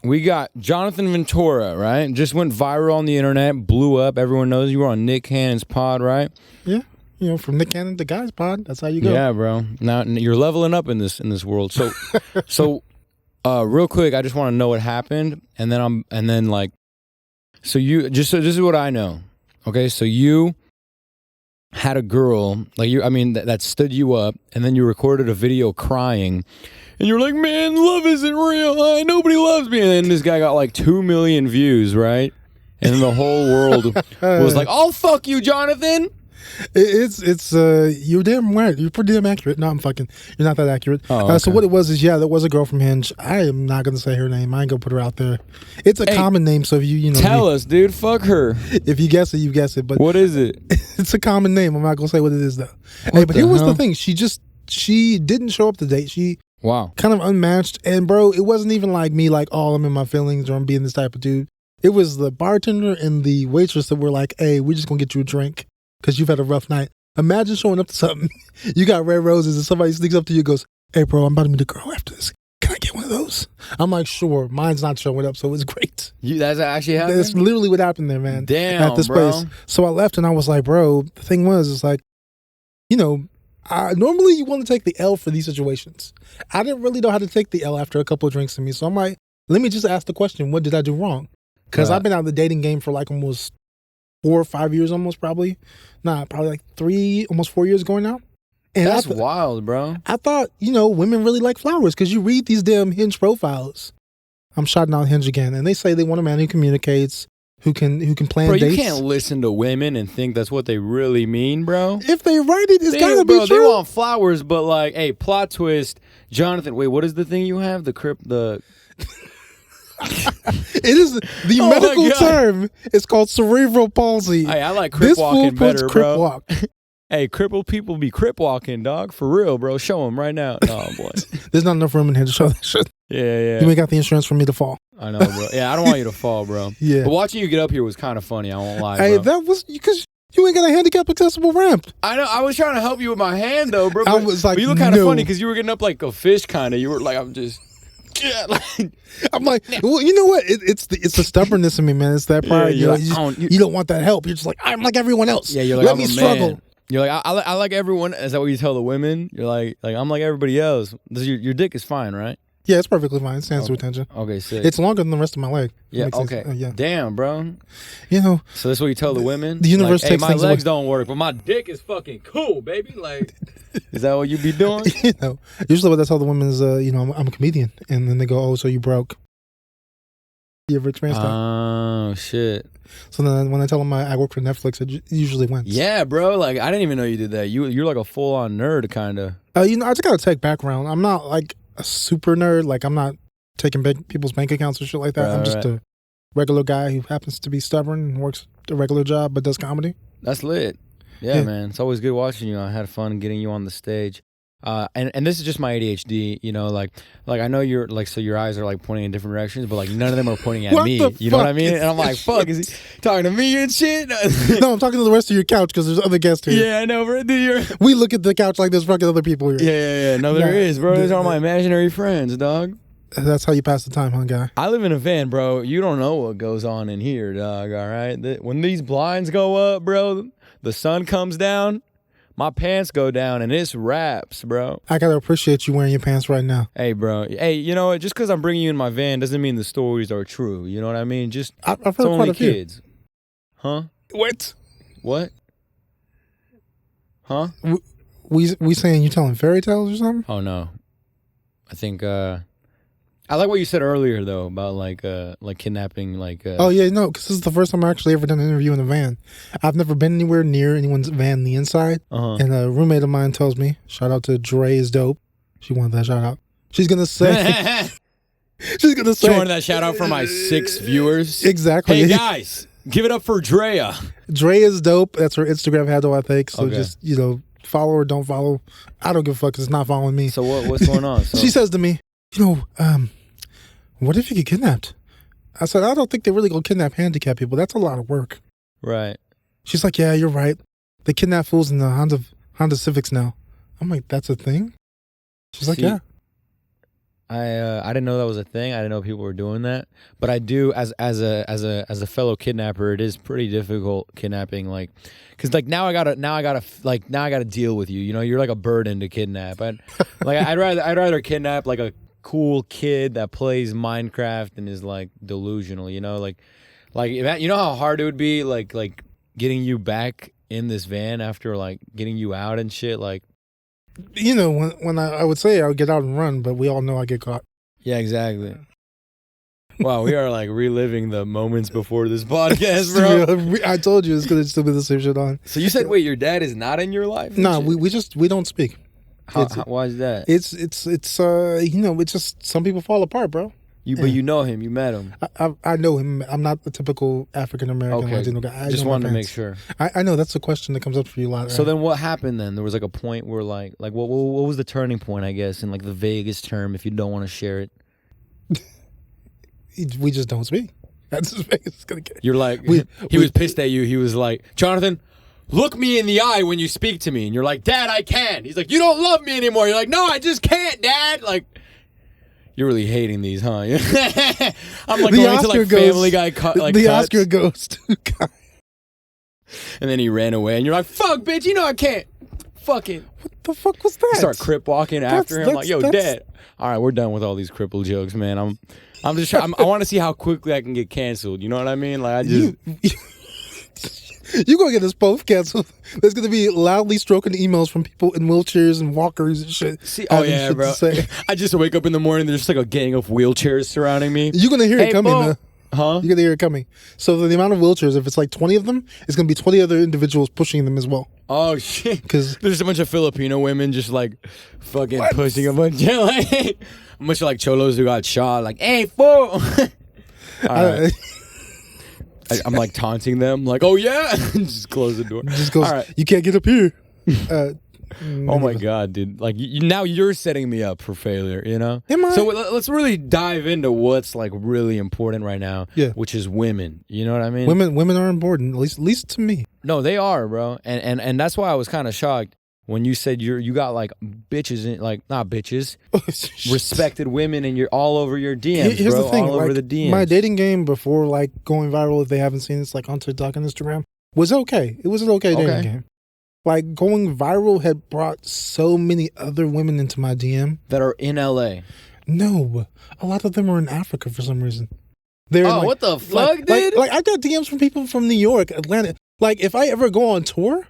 we got Jonathan Ventura, right? Just went viral on the internet, blew up. Everyone knows you were on Nick Cannon's pod, right? Yeah. You know, from Nick Cannon to Guy's pod. That's how you go. Yeah, bro. Now you're leveling up in this world. So, real quick, I just want to know what happened, and then so this is what I know. Okay, so you had a girl that stood you up, and then you recorded a video crying, and you're like, man, love isn't real. Nobody loves me, and then this guy got like 2 million views, right? And then the whole world was like, oh, fuck you, Jonathan. It's you're damn right. You're pretty damn accurate. No, I'm fucking. You're not that accurate. Oh, okay. So what it was is, there was a girl from Hinge. I am not gonna say her name. I ain't gonna put her out there. It's a common name, so if you know, tell us, dude. Fuck her. If you guess it, you guess it. But what is it? It's a common name. I'm not gonna say what it is though. But here was the thing. She didn't show up to date. She kind of unmatched. And bro, it wasn't even like me, like, oh, I'm in my feelings or I'm being this type of dude. It was the bartender and the waitress that were like, hey, we're just gonna get you a drink because you've had a rough night. Imagine showing up to something, you got red roses, and somebody sneaks up to you and goes, hey, bro, I'm about to meet a girl after this. Can I get one of those? I'm like, sure. Mine's not showing up, so it's great. That's actually happened? That's literally what happened there, man. Damn, at this bro. place. So I left, and I was like, bro, the thing was, it's like, you know, normally you want to take the L for these situations. I didn't really know how to take the L after a couple of drinks in me, so I'm like, let me just ask the question, what did I do wrong? Because I've been out of the dating game for like almost 4 or 5 years, probably like 3, almost 4 years going now. And that's wild, bro. I thought, women really like flowers because you read these damn Hinge profiles. I'm shouting out Hinge again, and they say they want a man who communicates, who can plan dates. Bro, you can't listen to women and think that's what they really mean, bro. If they write it, it's gotta be true. They want flowers, but like, hey, plot twist, Jonathan. Wait, what is the thing you have? The it is the medical term. It's called cerebral palsy. Hey, I like crip walking better, bro. Walk. Hey, crippled people be crip walking, dog. For real, bro. Show them right now. No, boy. There's not enough room in here to show that shit. Yeah. You ain't got the insurance for me to fall. I know, bro. Yeah, I don't want you to fall, bro. Yeah. But watching you get up here was kind of funny. I won't lie, Hey, bro. that was because you ain't got a handicap accessible ramp. I know. I was trying to help you with my hand, though, bro. I was like, but you look kind of funny because you were getting up like a fish, kind of. You were like, I'm just. Yeah, I'm like, well, you know what? It's the stubbornness in me, man. It's that part. Yeah, you don't want that help. You're just like, I'm like everyone else. Yeah, you're like, let me struggle. Man. You're like, I like everyone. Is that what you tell the women? You're like I'm like everybody else. Your dick is fine, right? Yeah, it's perfectly fine. It stands to attention. Okay, sick. It's longer than the rest of my leg. Yeah, okay. Yeah. Damn, bro. So that's what you tell the women? The universe like, takes hey, my legs away. don't work, but my dick is fucking cool, baby. Like, is that what you be doing? Usually what I tell the women is, I'm a comedian. And then they go, oh, so you broke. You ever experienced that? Oh, shit. So then when I tell them I work for Netflix, it usually wins. Yeah, bro. Like, I didn't even know you did that. You're like a full-on nerd, kind of. I just got a tech background. I'm not like a super nerd. Like, I'm not taking people's bank accounts or shit like that. Right, I'm just a regular guy who happens to be stubborn and works a regular job but does comedy. That's lit. Yeah, man. It's always good watching you. I had fun getting you on the stage. And this is just my ADHD, like I know you're like, so your eyes are like pointing in different directions, but like none of them are pointing at me. You know what I mean? And I'm like, fuck, is he talking to me and shit? No, I'm talking to the rest of your couch because there's other guests here. Yeah, I know, bro. We look at the couch like there's fucking other people here. Yeah. No, there is, bro. Those are my imaginary friends, dog. That's how you pass the time, huh, guy? I live in a van, bro. You don't know what goes on in here, dog, all right? When these blinds go up, bro, the sun comes down, my pants go down, and it's wraps, bro. I gotta appreciate you wearing your pants right now. Hey, bro. Hey, you know what? Just because I'm bringing you in my van doesn't mean the stories are true. You know what I mean? Just I've heard it's only quite a few. kids. Huh? What? Huh? We saying you telling fairy tales or something? Oh, no. I think, I like what you said earlier, though, about like kidnapping, like... Oh, yeah, no, because this is the first time I actually ever done an interview in a van. I've never been anywhere near anyone's van on the inside. And a roommate of mine tells me, shout out to Dre is dope. She wanted that shout out. She's going to say... She wanted that shout out for my 6 viewers. Exactly. Hey, guys, give it up for Drea. Dre is dope. That's her Instagram handle, I think. So okay. Just, follow or don't follow. I don't give a fuck because it's not following me. So what's going on? She says to me, what if you get kidnapped? I said, I don't think they're really going to kidnap handicapped people. That's a lot of work. Right. She's like, yeah, you're right. They kidnap fools in the Honda Civics now. I'm like, that's a thing? She's like, yeah. I didn't know that was a thing. I didn't know people were doing that. But I do, as a fellow kidnapper, it is pretty difficult kidnapping. Like, because like now I gotta deal with you. You know, you're like a burden to kidnap. I'd rather kidnap like a cool kid that plays Minecraft and is like delusional. You know, like you know how hard it would be like getting you back in this van after like getting you out and shit. Like, you know, when I would say I would get out and run, but we all know I get caught. Yeah, exactly. Wow, we are like reliving the moments before this podcast, bro. I told you it's gonna still be the same shit on. So you said, wait, your dad is not in your life? No, we don't speak. Why is that? It's you know, it's just some people fall apart, bro. But you know him, you met him. I know him. I'm not the typical African American Latino guy. Just wanted to make sure. I know that's a question that comes up for you a lot. So then, what happened then? There was like a point where like what was the turning point? I guess in like the vaguest term, if you don't want to share it. We just don't speak. That's as big as it's gonna get. You're like he was pissed at you. He was like, Jonathan, look me in the eye when you speak to me. And you're like, Dad, I can't. He's like, you don't love me anymore. You're like, no, I just can't, Dad. Like. You're really hating these, huh? I'm like going to like Family Guy the Oscar goes to Guy. And then he ran away, and you're like, "Fuck, bitch! You know I can't." Fucking. What the fuck was that? You start crip walking after him, like, "Yo, Dad." All right, we're done with all these cripple jokes, man. I'm just trying. I want to see how quickly I can get canceled. You know what I mean? Like I just. You're going to get us both canceled. There's going to be loudly stroking emails from people in wheelchairs and walkers and shit. See, oh, yeah, bro. I just wake up in the morning, there's just like a gang of wheelchairs surrounding me. You're going to hear it coming. Huh? You're going to hear it coming. So the amount of wheelchairs, if it's like 20 of them, it's going to be 20 other individuals pushing them as well. Oh, shit. Because there's a bunch of Filipino women just like fucking pushing a bunch of like, a bunch of like cholos who got shot. Like, hey, fool. All right. I'm like taunting them, like, oh yeah, just close the door. Just goes, all right. You can't get up here. Oh my god, dude! Like now you're setting me up for failure, you know. Am I? So let's really dive into what's like really important right now, which is women. You know what I mean? Women are important, at least to me. No, they are, bro, and that's why I was kind of shocked when you said you got like bitches in, like not bitches, respected women, and you're all over your DMs, Here's bro, the thing, all over the DMs. My dating game before like going viral, if they haven't seen this, like on TikTok and Instagram, was okay. It was an okay dating game. Like going viral had brought so many other women into my DM that are in LA. No, a lot of them are in Africa for some reason. They're like, what the fuck, dude? Like I got DMs from people from New York, Atlanta. Like if I ever go on tour,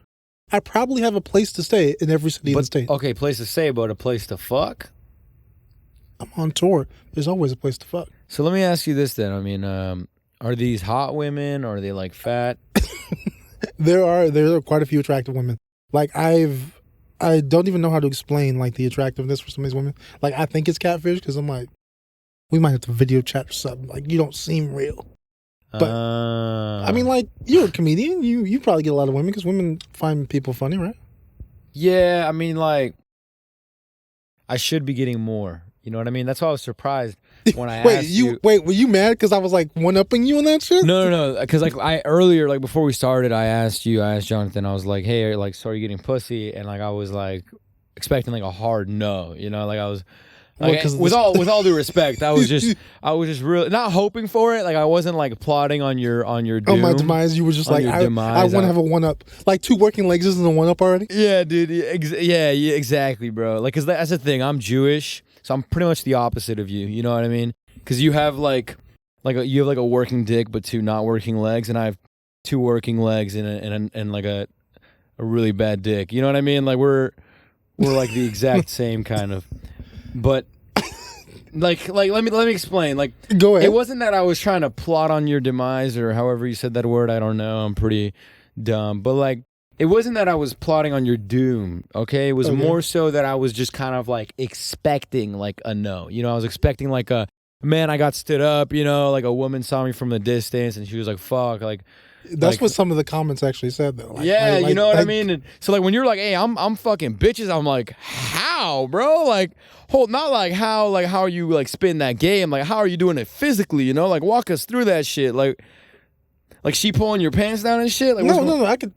I probably have a place to stay in every city in the state. Okay, place to stay, but a place to fuck? I'm on tour. There's always a place to fuck. So let me ask you this then. I mean, are these hot women? Or are they like fat? There are quite a few attractive women. Like I don't even know how to explain like the attractiveness for some of these women. Like I think it's catfish because I'm like, we might have to video chat or something. Like you don't seem real. But I mean, like you're a comedian. You probably get a lot of women because women find people funny, right? Yeah, I mean, like I should be getting more. You know what I mean? That's why I was surprised when I asked you. Wait, were you mad because I was like one-upping you on that shit? No. Because like earlier, like before we started, I asked Jonathan. I was like, hey, like, so are you getting pussy? And like I was like expecting like a hard no. You know, like I was. Like, with all due respect, I was just really not hoping for it. Like I wasn't like plotting on your doom. On my demise, you were just like, I want to have a one up. Like two working legs isn't a one up already. Yeah, dude. Yeah, exactly, bro. Like, cause that's the thing. I'm Jewish, so I'm pretty much the opposite of you. You know what I mean? Cause you have you have a working dick, but two not working legs, and I have two working legs and like a really bad dick. You know what I mean? Like we're like the exact same kind of. But like let me explain. Like go ahead. It wasn't that I was trying to plot on your demise or however you said that word. I don't know. I'm pretty dumb. But like it wasn't that I was plotting on your doom. Okay, it was more so that I was just kind of like expecting like a no. You know, I was expecting like a man. I got stood up. You know, like a woman saw me from the distance and she was like, "Fuck," like. That's what some of the comments actually said, though. Like, yeah, you know what I mean? And so, like, when you're like, hey, I'm fucking bitches, I'm like, how, bro? Like, not like how are you, like, spitting that game? Like, how are you doing it physically, you know? Like, walk us through that shit. Like she pulling your pants down and shit? Like, no, I could,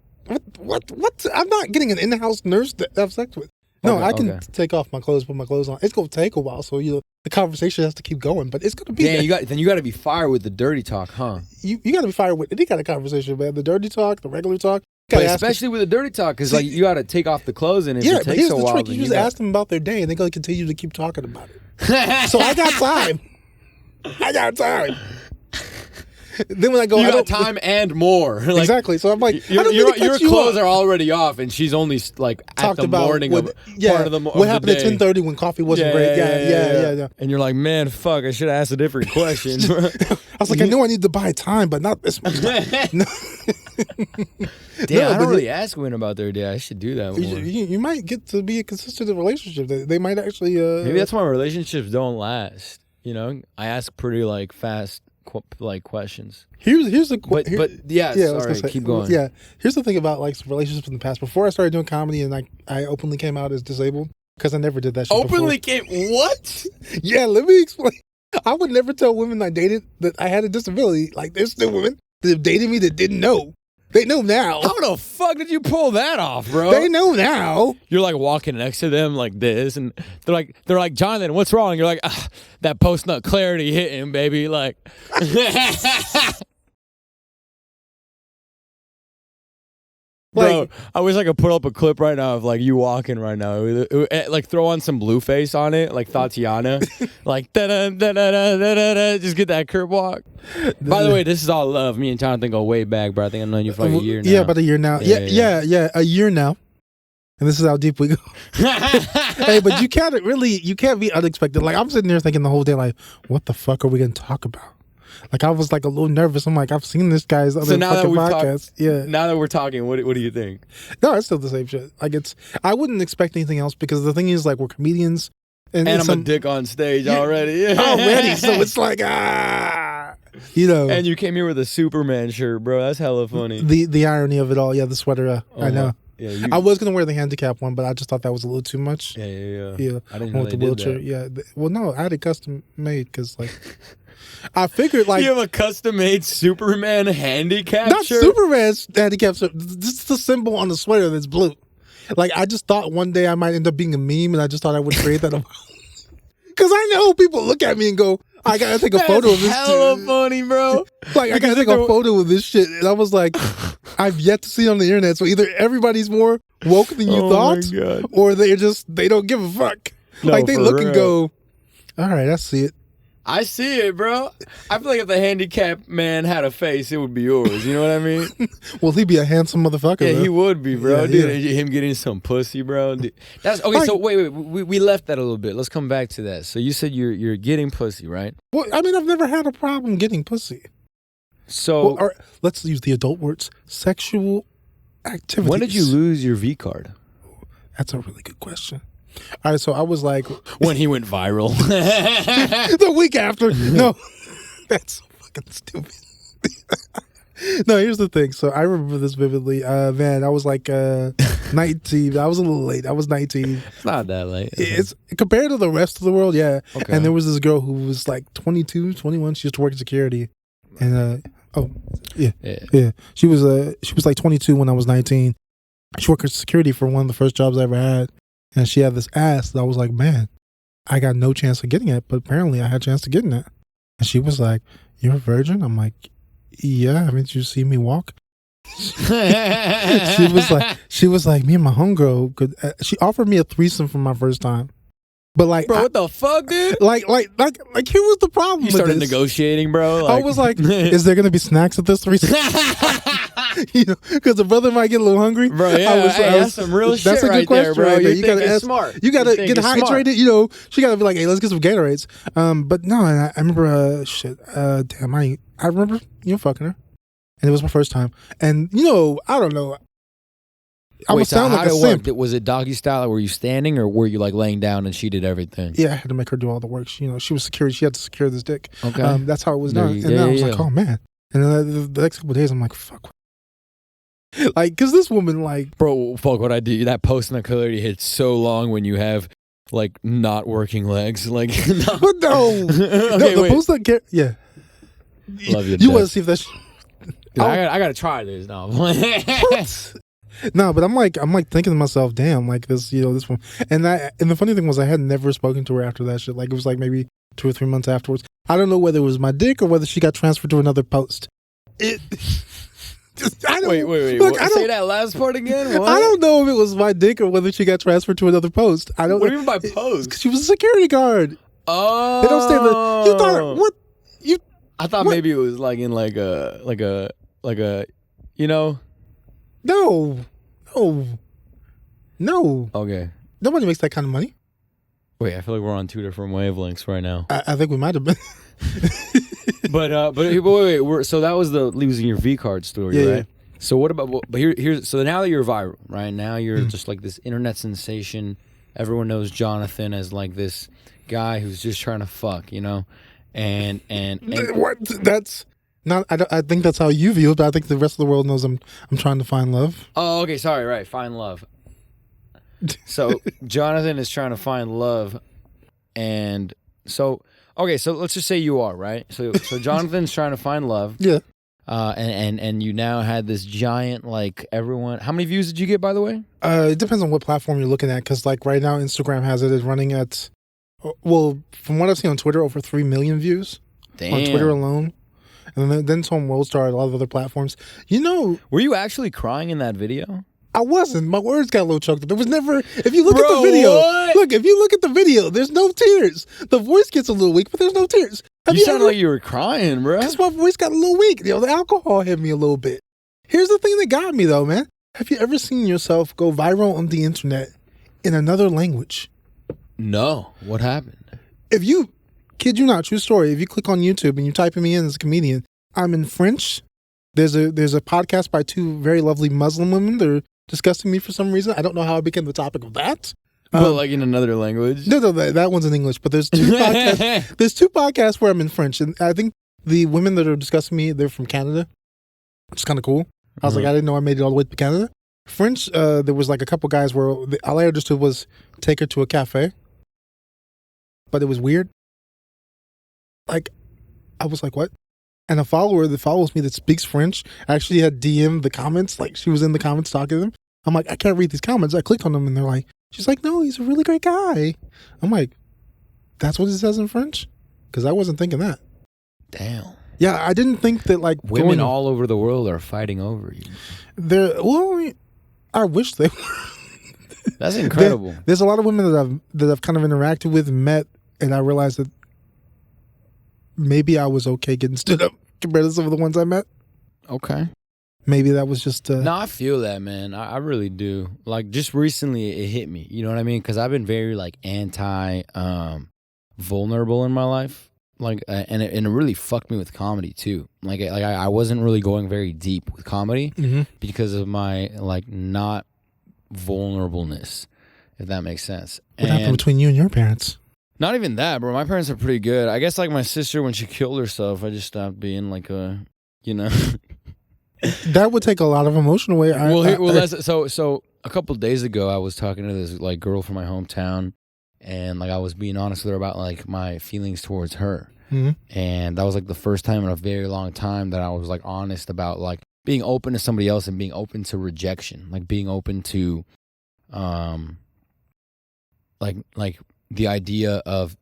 what? I'm not getting an in-house nurse to have sex with. No, I can take off my clothes, put my clothes on. It's gonna take a while, so the conversation has to keep going, but it's gonna be. Yeah, you got to be fired with the dirty talk, huh? You got to be fired with any kind of conversation, man. The dirty talk, the regular talk. But especially with the dirty talk, because like you got to take off the clothes, and if it takes a while, trick. You just ask them about their day, and they're gonna continue to keep talking about it. So I got time. Then when I go, you got time and more. Like, exactly. So I'm like, your clothes are already off, and she's only like talked at the about morning part of the what happened at 10:30 when coffee wasn't great. Yeah. And you're like, man, fuck, I should have asked a different question. I was like, I know I need to buy time, but not this much time. Damn, I don't really ask women about their day. I should do that more. You might get to be a consistent relationship. They might actually. Maybe that's why relationships don't last. You know, I ask pretty like fast. Like questions. Here's the sorry, keep going. Yeah, here's the thing about like relationships in the past. Before I started doing comedy and I openly came out as disabled because I never did that shit openly before. What? Yeah, let me explain. I would never tell women I dated that I had a disability. Like there's still women that have dated me that didn't know. They know now. How the fuck did you pull that off, bro? They know now. You're like walking next to them like this, and they're like, Jonathan, what's wrong? You're like, that post-nut clarity hit him, baby. Like, bro, I wish I could put up a clip right now of like you walking right now. Like throw on some Blueface on it, like Tatiana, like just get that curb walk. By the way, this is all love. Me and Jonathan go way back, bro. I think I've known you for like a year now. Yeah, about a year now. Yeah, a year now. And this is how deep we go. Hey, but you can't be unexpected. Like I'm sitting there thinking the whole day, like, what the fuck are we gonna talk about? Like I was like a little nervous. I'm like, I've seen this guy's other fucking podcasts. Yeah. Now that we're talking, what do you think? No, it's still the same shit. Like I wouldn't expect anything else because the thing is, like, we're comedians, and I'm a dick on stage already. Already, so it's like you know. And you came here with a Superman shirt, bro. That's hella funny. The irony of it all. Yeah, the sweater. I know. Yeah, I was gonna wear the Handicapped one, but I just thought that was a little too much. Yeah. I didn't know with the wheelchair. That. Yeah. Well, no, I had it custom made because like. I figured like you have a custom-made Superman handicap not shirt? Superman's handicap shirt. This is the symbol on the sweater that's blue. Like I just thought one day I might end up being a meme, and I just thought I would create that because I know people look at me and go, "I gotta take a photo of this." Hella funny, bro. Like I gotta take a photo of this shit, and I was like, I've yet to see it on the internet. So either everybody's more woke than you thought, or they don't give a fuck. No, like they look and go, "All right, I see it." I see it, bro. I feel like if the handicapped man had a face, it would be yours. You know what I mean? Well, he'd be a handsome motherfucker. Yeah, bro. He would be, bro. Dude, him getting some pussy, bro. That's okay. So wait, we left that a little bit. Let's come back to that. So you said you're getting pussy, right? Well, I mean, I've never had a problem getting pussy. So let's use the adult words: sexual activities. When did you lose your V card? That's a really good question. All right, so I was like, when he went viral, the week after. No, that's so fucking stupid. No, here's the thing. So I remember this vividly. Man, I was like 19. I was a little late. I was 19. It's not that late. It's compared to the rest of the world, yeah. Okay. And there was this girl who was like 22, 21. She used to work in security, and yeah. She was like 22 when I was 19. She worked in security for one of the first jobs I ever had. And she had this ass that I was like, man, I got no chance of getting it, but apparently I had a chance of getting it. And she was like, "You're a virgin?" I'm like, "Yeah, haven't you seen me walk?" she was like, me and my homegirl could. She offered me a threesome for my first time, but like, bro, what the fuck, dude? Like, here was the problem. You started negotiating, bro. I was like, "Is there gonna be snacks at this threesome?" You know, because the brother might get a little hungry. Bro, yeah, that's some real shit. That's a good question, bro. Right there. You gotta ask, smart. You gotta get hydrated. Smart. You know, she gotta be like, "Hey, let's get some Gatorades." But no, and I remember, damn, I remember fucking her, and it was my first time. And I don't know. I was sound like a simp. Was it doggy style? Or were you standing, or were you like laying down and she did everything? Yeah, I had to make her do all the work. She was secure. She had to secure this dick. Okay, that's how it was done. And then I was like, oh man. And then the next couple of days, I'm like, fuck. Like, cause this woman, like, bro, fuck what I do. That post-nut clarity hits so long when you have like not working legs. Like, no, the post-nut yeah. Love you. You want to see if that's? I gotta try this now. No, but I'm like thinking to myself, damn, like this, this one. And the funny thing was I had never spoken to her after that shit. Like it was like maybe 2 or 3 months afterwards. I don't know whether it was my dick or whether she got transferred to another post. Wait. Look, say that last part again. What? I don't know if it was my dick or whether she got transferred to another post. I don't. What do you mean by post? She was a security guard. Oh, they don't stay there. You thought what? I thought what? Maybe it was like in like a No. Okay. Nobody makes that kind of money. Wait, I feel like we're on 2 different wavelengths right now. I think we might have been. but wait. So that was the losing your V card story, right? Yeah. So what about? But here's so now that you're viral, right? Now you're just like this internet sensation. Everyone knows Jonathan as like this guy who's just trying to fuck, and what? That's not. I think that's how you view it, but I think the rest of the world knows I'm trying to find love. Oh, okay. Sorry. Right. Find love. So Jonathan is trying to find love, and so so let's just say you are right. So Jonathan's trying to find love. Yeah. And you now had this giant like everyone. How many views did you get, by the way? It depends on what platform you're looking at, because like right now Instagram has it is running at, well, from what I've seen on Twitter, over 3 million views. Damn. On Twitter alone. And then it's on Worldstar and a lot of other platforms. Were you actually crying in that video? I wasn't. My words got a little choked up. There was never. If you look at the video, if you look at the video, there's no tears. The voice gets a little weak, but there's no tears. You sounded like you were crying, bro. Because my voice got a little weak. The alcohol hit me a little bit. Here's the thing that got me though, man. Have you ever seen yourself go viral on the internet in another language? No. What happened? If you, kid you not, true story. If you click on YouTube and you type me in as a comedian, I'm in French. There's a podcast by 2 very lovely Muslim women. They're disgusting me for some reason. I don't know how I became the topic of that. But like in another language? No, that one's in English. But there's 2 podcasts. There's 2 podcasts where I'm in French, and I think the women that are discussing me, they're from Canada. It's kind of cool. I was like, I didn't know I made it all the way to Canada. French, there was like a couple guys where all I understood was take her to a cafe, but it was weird. Like, I was like, what? And a follower that follows me that speaks French actually had DM'd the comments. Like, she was in the comments talking to them. I'm like, I can't read these comments. I clicked on them and they're like, she's like, no, he's a really great guy. I'm like, that's what it says in French? Because I wasn't thinking that. Damn. Yeah, I didn't think that like women all over the world are fighting over you. I wish they were. That's incredible. There's a lot of women that I've kind of interacted with, met, and I realized that maybe I was okay getting stood up compared to some of the ones I met. Okay. Maybe that was just... No, I feel that, man. I really do. Like, just recently, it hit me. You know what I mean? Because I've been very, like, vulnerable in my life. Like, and it really fucked me with comedy, too. Like I wasn't really going very deep with comedy because of my, like, not vulnerableness, if that makes sense. What happened between you and your parents? Not even that, bro. My parents are pretty good. I guess, like, my sister, when she killed herself, I just stopped being, like, That would take a lot of emotion away. So a couple of days ago, I was talking to this like girl from my hometown, and like I was being honest with her about like my feelings towards her, and that was like the first time in a very long time that I was like honest about like being open to somebody else and being open to rejection, like being open to, like the idea of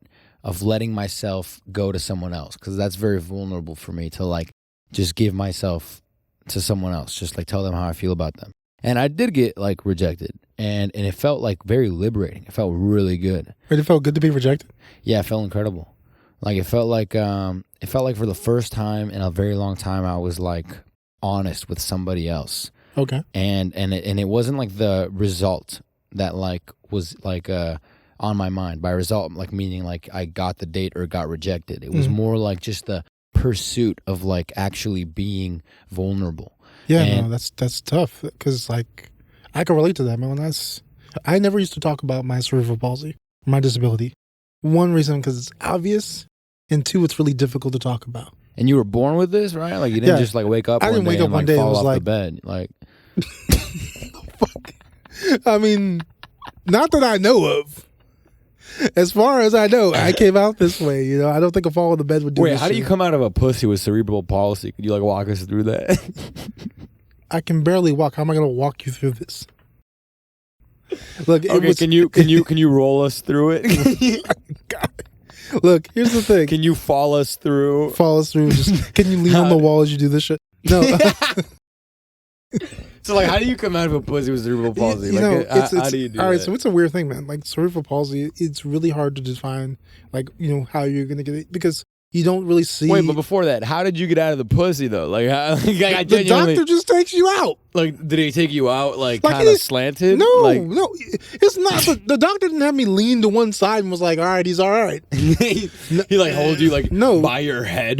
letting myself go to someone else, because that's very vulnerable for me to like just give myself to someone else, just like tell them how I feel about them. And I did get like rejected, and it felt like very liberating. It felt really good. It felt good to be rejected? Yeah, it felt incredible. Like it felt like for the first time in a very long time I was like honest with somebody else. Okay. And it wasn't like the result that like was like on my mind. By result, like meaning like I got the date or got rejected. It was more like just the pursuit of like actually being vulnerable. Yeah, no, that's tough, because like I can relate to that, man. I never used to talk about my cerebral palsy, my disability. One reason, because it's obvious, and 2, it's really difficult to talk about. And you were born with this, right? Like you didn't just like wake up. I didn't wake up one day and fall off the bed, like. Fuck. I mean, not that I know of. As far as I know, I came out this way. You know, I don't think a fall in the bed would do. Wait, how do you come out of a pussy with cerebral palsy? Could you like walk us through that? I can barely walk. How am I going to walk you through this? Look, okay, can you roll us through it? God. Look, here's the thing. Can you fall us through? Just, can you lean on the wall as you do this shit? No. So, like, how do you come out of a pussy with cerebral palsy? How do you do all right, that? so it's a weird thing, man. Like, cerebral palsy, it's really hard to define, like, how you're going to get it, because you don't really see. Wait, but before that, how did you get out of the pussy, though? Like, the doctor just takes you out. Like, did he take you out, like kind of slanted? No, it's not. The doctor didn't have me lean to one side and was like, all right, he's all right. he holds you, like, by your head.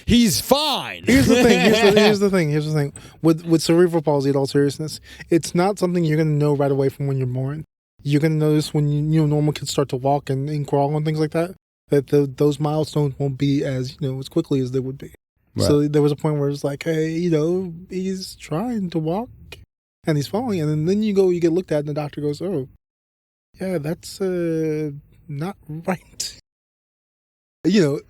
He's fine. Here's the thing. Here's the thing. With cerebral palsy, in all seriousness, it's not something you're going to know right away from when you're born. You're going to notice when normal kids start to walk and crawl and things like that. That those milestones won't be as as quickly as they would be. Right. So there was a point where it's like, hey, he's trying to walk and he's falling, and then you get looked at, and the doctor goes, oh, yeah, that's not right.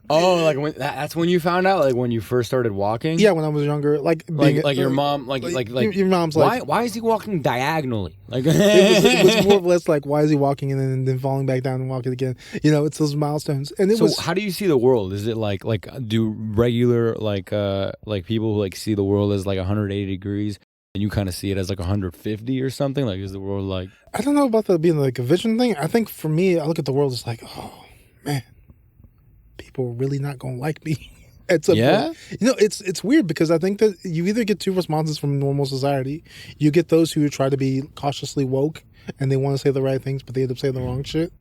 Oh, like that's when you found out, like when you first started walking. Yeah, when I was younger, like your mom, like your mom's like, why is he walking diagonally? Like it was more or less like, why is he walking and then falling back down and walking again? It's those milestones. And how do you see the world? Is it like do regular like people who like see the world as like 180 degrees, and you kind of see it as like 150 or something? Like, is the world like? I don't know about that being like a vision thing. I think for me, I look at the world as like, oh man, people are really not gonna like me. Point. It's weird, because I think that you either get two responses from normal society. You get those who try to be cautiously woke and they want to say the right things, but they end up saying the wrong shit.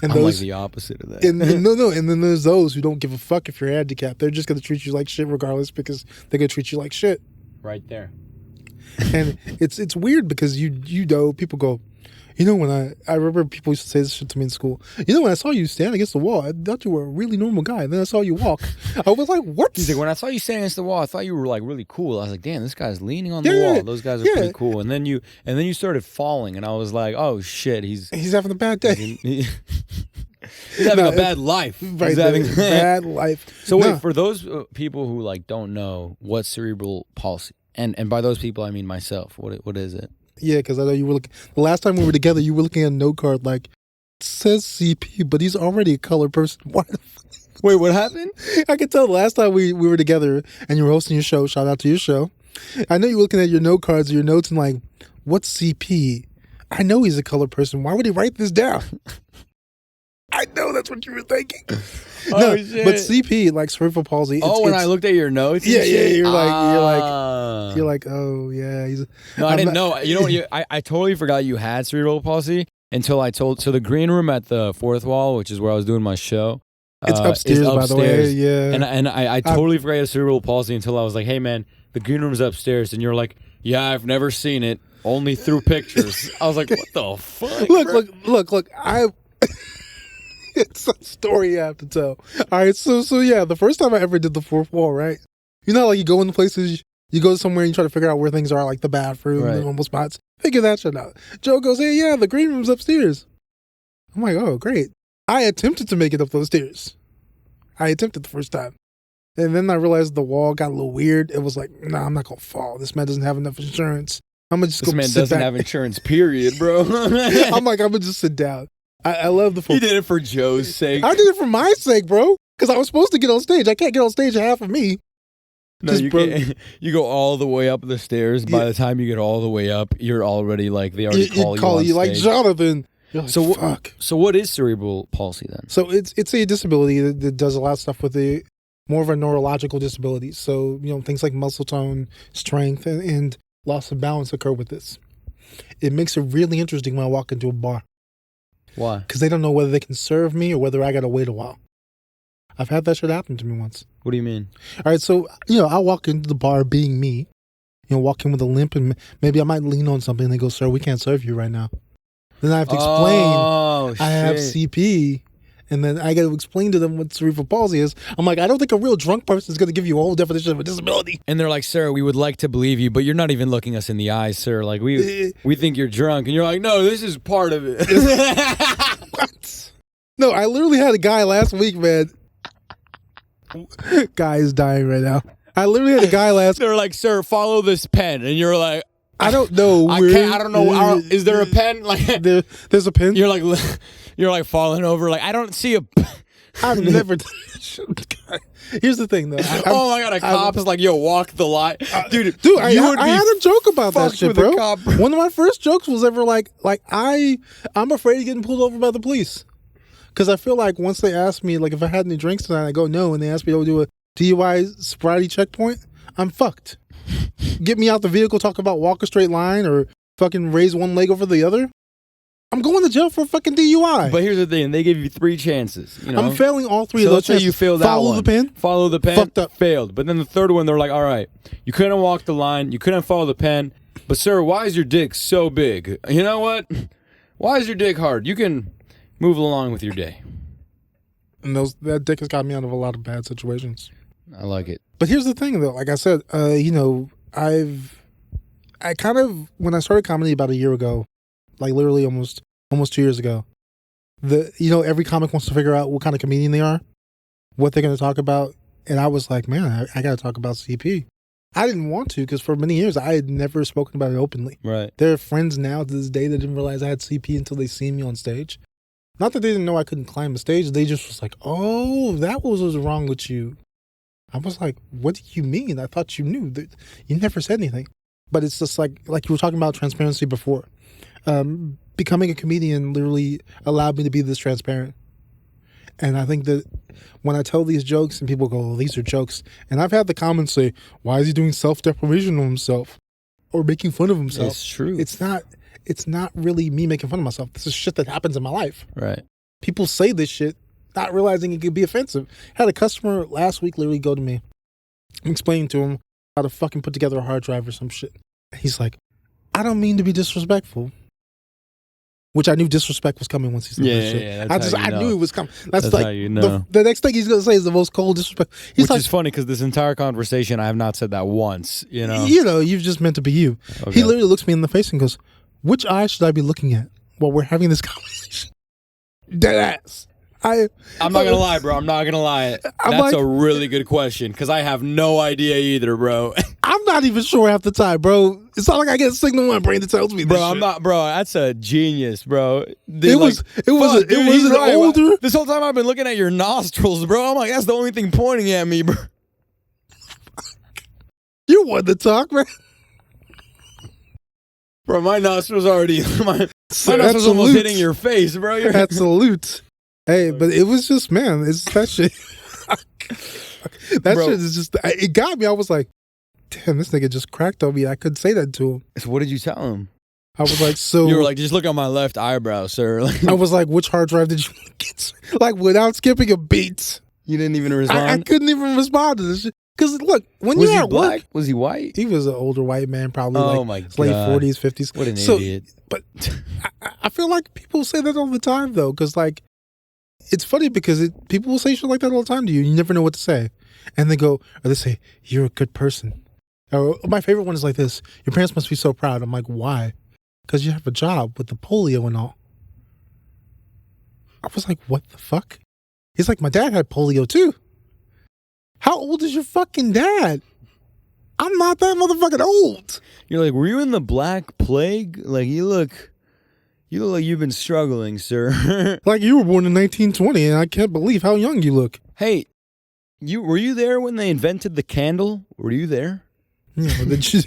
And I'm like the opposite of that. And then there's those who don't give a fuck if you're handicapped. They're just gonna treat you like shit regardless, because they're gonna treat you like shit. Right there. And it's weird, because people go, when I remember people used to say this shit to me in school. When I saw you stand against the wall, I thought you were a really normal guy. And then I saw you walk. I was like, what? He's like, when I saw you stand against the wall, I thought you were like really cool. I was like, damn, this guy's leaning on the wall. Yeah. Those guys are pretty cool. And then you started falling, and I was like, oh shit, he's having a bad day. He's having a bad life. Right, he's having a bad life. So wait, for those people who like don't know what's cerebral palsy, and by those people I mean myself, what is it? Yeah, because I know you were looking. The last time we were together, you were looking at a note card like, it says CP, but he's already a colored person. Why the fuck? Wait, what happened? I could tell the last time we were together and you were hosting your show. Shout out to your show. I know you were looking at your note cards or your notes and like, what's CP? I know he's a colored person. Why would he write this down? I know that's what you were thinking. Oh, shit. But CP, like cerebral palsy. When I looked at your notes, you're like, oh yeah. I didn't know. I totally forgot you had cerebral palsy until I told. So the green room at the fourth wall, which is where I was doing my show, it's upstairs, by the way. Yeah, and I totally forgot you had cerebral palsy until I was like, hey man, the green room's upstairs, and you're like, yeah, I've never seen it, only through pictures. I was like, what the fuck? Look. It's a story I have to tell. All right, so yeah, the first time I ever did the fourth wall, right? Like you go into places, you go somewhere and you try to figure out where things are, like the bathroom, the normal spots. Figure that shit out. Joe goes, hey, yeah, the green room's upstairs. I'm like, oh, great. I attempted to make it up those stairs. I attempted the first time. And then I realized the wall got a little weird. It was like, nah, I'm not going to fall. This man doesn't have enough insurance. I'm going to just go sit back. This man doesn't have insurance, period, bro. I'm going to just sit down. I love the. He did it for Joe's sake. I did it for my sake, bro. Because I was supposed to get on stage. I can't get on stage half of me. No, you can't. You go all the way up the stairs. By the time you get all the way up, you're already like they already call you like Jonathan. You're like, so fuck. So what is cerebral palsy then? So it's a disability that does a lot of stuff with more of a neurological disability. So things like muscle tone, strength, and loss of balance occur with this. It makes it really interesting when I walk into a bar. Why? Because they don't know whether they can serve me or whether I got to wait a while. I've had that shit happen to me once. What do you mean? All right, so, I walk into the bar being me, walk in with a limp, and maybe I might lean on something, and they go, sir, we can't serve you right now. Then I have to explain I have CP, and then I got to explain to them what cerebral palsy is. I'm like, I don't think a real drunk person is going to give you a whole definition of a disability. And they're like, sir, we would like to believe you, but you're not even looking us in the eyes, sir. Like, we think you're drunk. And you're like, no, this is part of it. What? No, I literally had a guy last week, man. Guy is dying right now. I literally had a guy last. They're like, "Sir, follow this pen," and you're like, I don't know. I don't know. Is there a pen? Like, there's a pen. You're like falling over. Like, I don't see a. I've never done that shit. Here's the thing, though. Oh my god, a cop is like, "Yo, walk the line," dude. I had a joke about that shit, bro. One of my first jokes was ever like I'm afraid of getting pulled over by the police, because I feel like once they ask me, like, if I had any drinks tonight, I go no, and they ask me to do a DUI sobriety checkpoint, I'm fucked. Get me out the vehicle, talk about walk a straight line or fucking raise one leg over the other. I'm going to jail for a fucking DUI. But here's the thing: they give you 3 chances. You know? I'm failing all 3 of those. Let's say you failed that one. Follow the pen. Follow the pen. Fucked up. Failed. But then the third one, they're like, "All right, you couldn't walk the line. You couldn't follow the pen. But sir, why is your dick so big? You know what? Why is your dick hard? You can move along with your day." And that dick has got me out of a lot of bad situations. I like it. But here's the thing, though. Like I said, I kind of, when I started comedy about a year ago, like literally almost 2 years ago, every comic wants to figure out what kind of comedian they are, what they're going to talk about. And I was like, man, I got to talk about CP. I didn't want to, because for many years, I had never spoken about it openly. Right. There are friends now to this day that didn't realize I had CP until they see me on stage. Not that they didn't know I couldn't climb the stage. They just was like, oh, that was what's wrong with you. I was like, what do you mean? I thought you knew. You never said anything. But it's just like you were talking about transparency before. Becoming a comedian literally allowed me to be this transparent. And I think that when I tell these jokes and people go, oh, these are jokes. And I've had the comments say, why is he doing self-deprivation on himself? Or making fun of himself. It's true. It's not really me making fun of myself. This is shit that happens in my life. Right. People say this shit, not realizing it could be offensive. I had a customer last week literally go to me. I'm explaining to him how to fucking put together a hard drive or some shit. He's like, I don't mean to be disrespectful. Which I knew disrespect was coming once he said that shit. Yeah, I knew it was coming. That's like, how you know. The next thing he's going to say is the most cold disrespect. Which is funny, because this entire conversation, I have not said that once, you know? You've just meant to be you. Okay. He literally looks me in the face and goes, which eye should I be looking at while we're having this conversation? Dead ass. I'm not going to lie, bro. I'm not going to lie. That's a really good question, because I have no idea either, bro. I'm not even sure half the time, bro. It's not like I get a signal in my brain that tells me this shit. Bro, that's a genius, bro. It was an older. This whole time I've been looking at your nostrils, bro. I'm like, that's the only thing pointing at me, bro. You want to talk, man? Bro, my nostrils already, my nostrils almost hitting your face, bro. That's salute. Hey, but it was just, man, it's that shit. That shit is just, it got me. I was like, damn, this nigga just cracked on me. I couldn't say that to him. So what did you tell him? I was like, so. You were like, just look at my left eyebrow, sir. I was like, which hard drive did you get? Like, without skipping a beat. You didn't even respond? I couldn't even respond to this shit. Because, look, when was you're he at black? work. Was he white? He was an older white man, probably late 40s, 50s. What an idiot. But I feel like people say that all the time, though, because, like, it's funny because people will say shit like that all the time to you. You never know what to say. And they go, or they say, you're a good person. Or my favorite one is like this. Your parents must be so proud. I'm like, why? Because you have a job with the polio and all. I was like, what the fuck? He's like, my dad had polio too. How old is your fucking dad? I'm not that motherfucking old. You're like, were you in the Black Plague? Like, you look like you've been struggling, sir. Like you were born in 1920, and I can't believe how young you look. Hey, were you there when they invented the candle? Were you there? Yeah,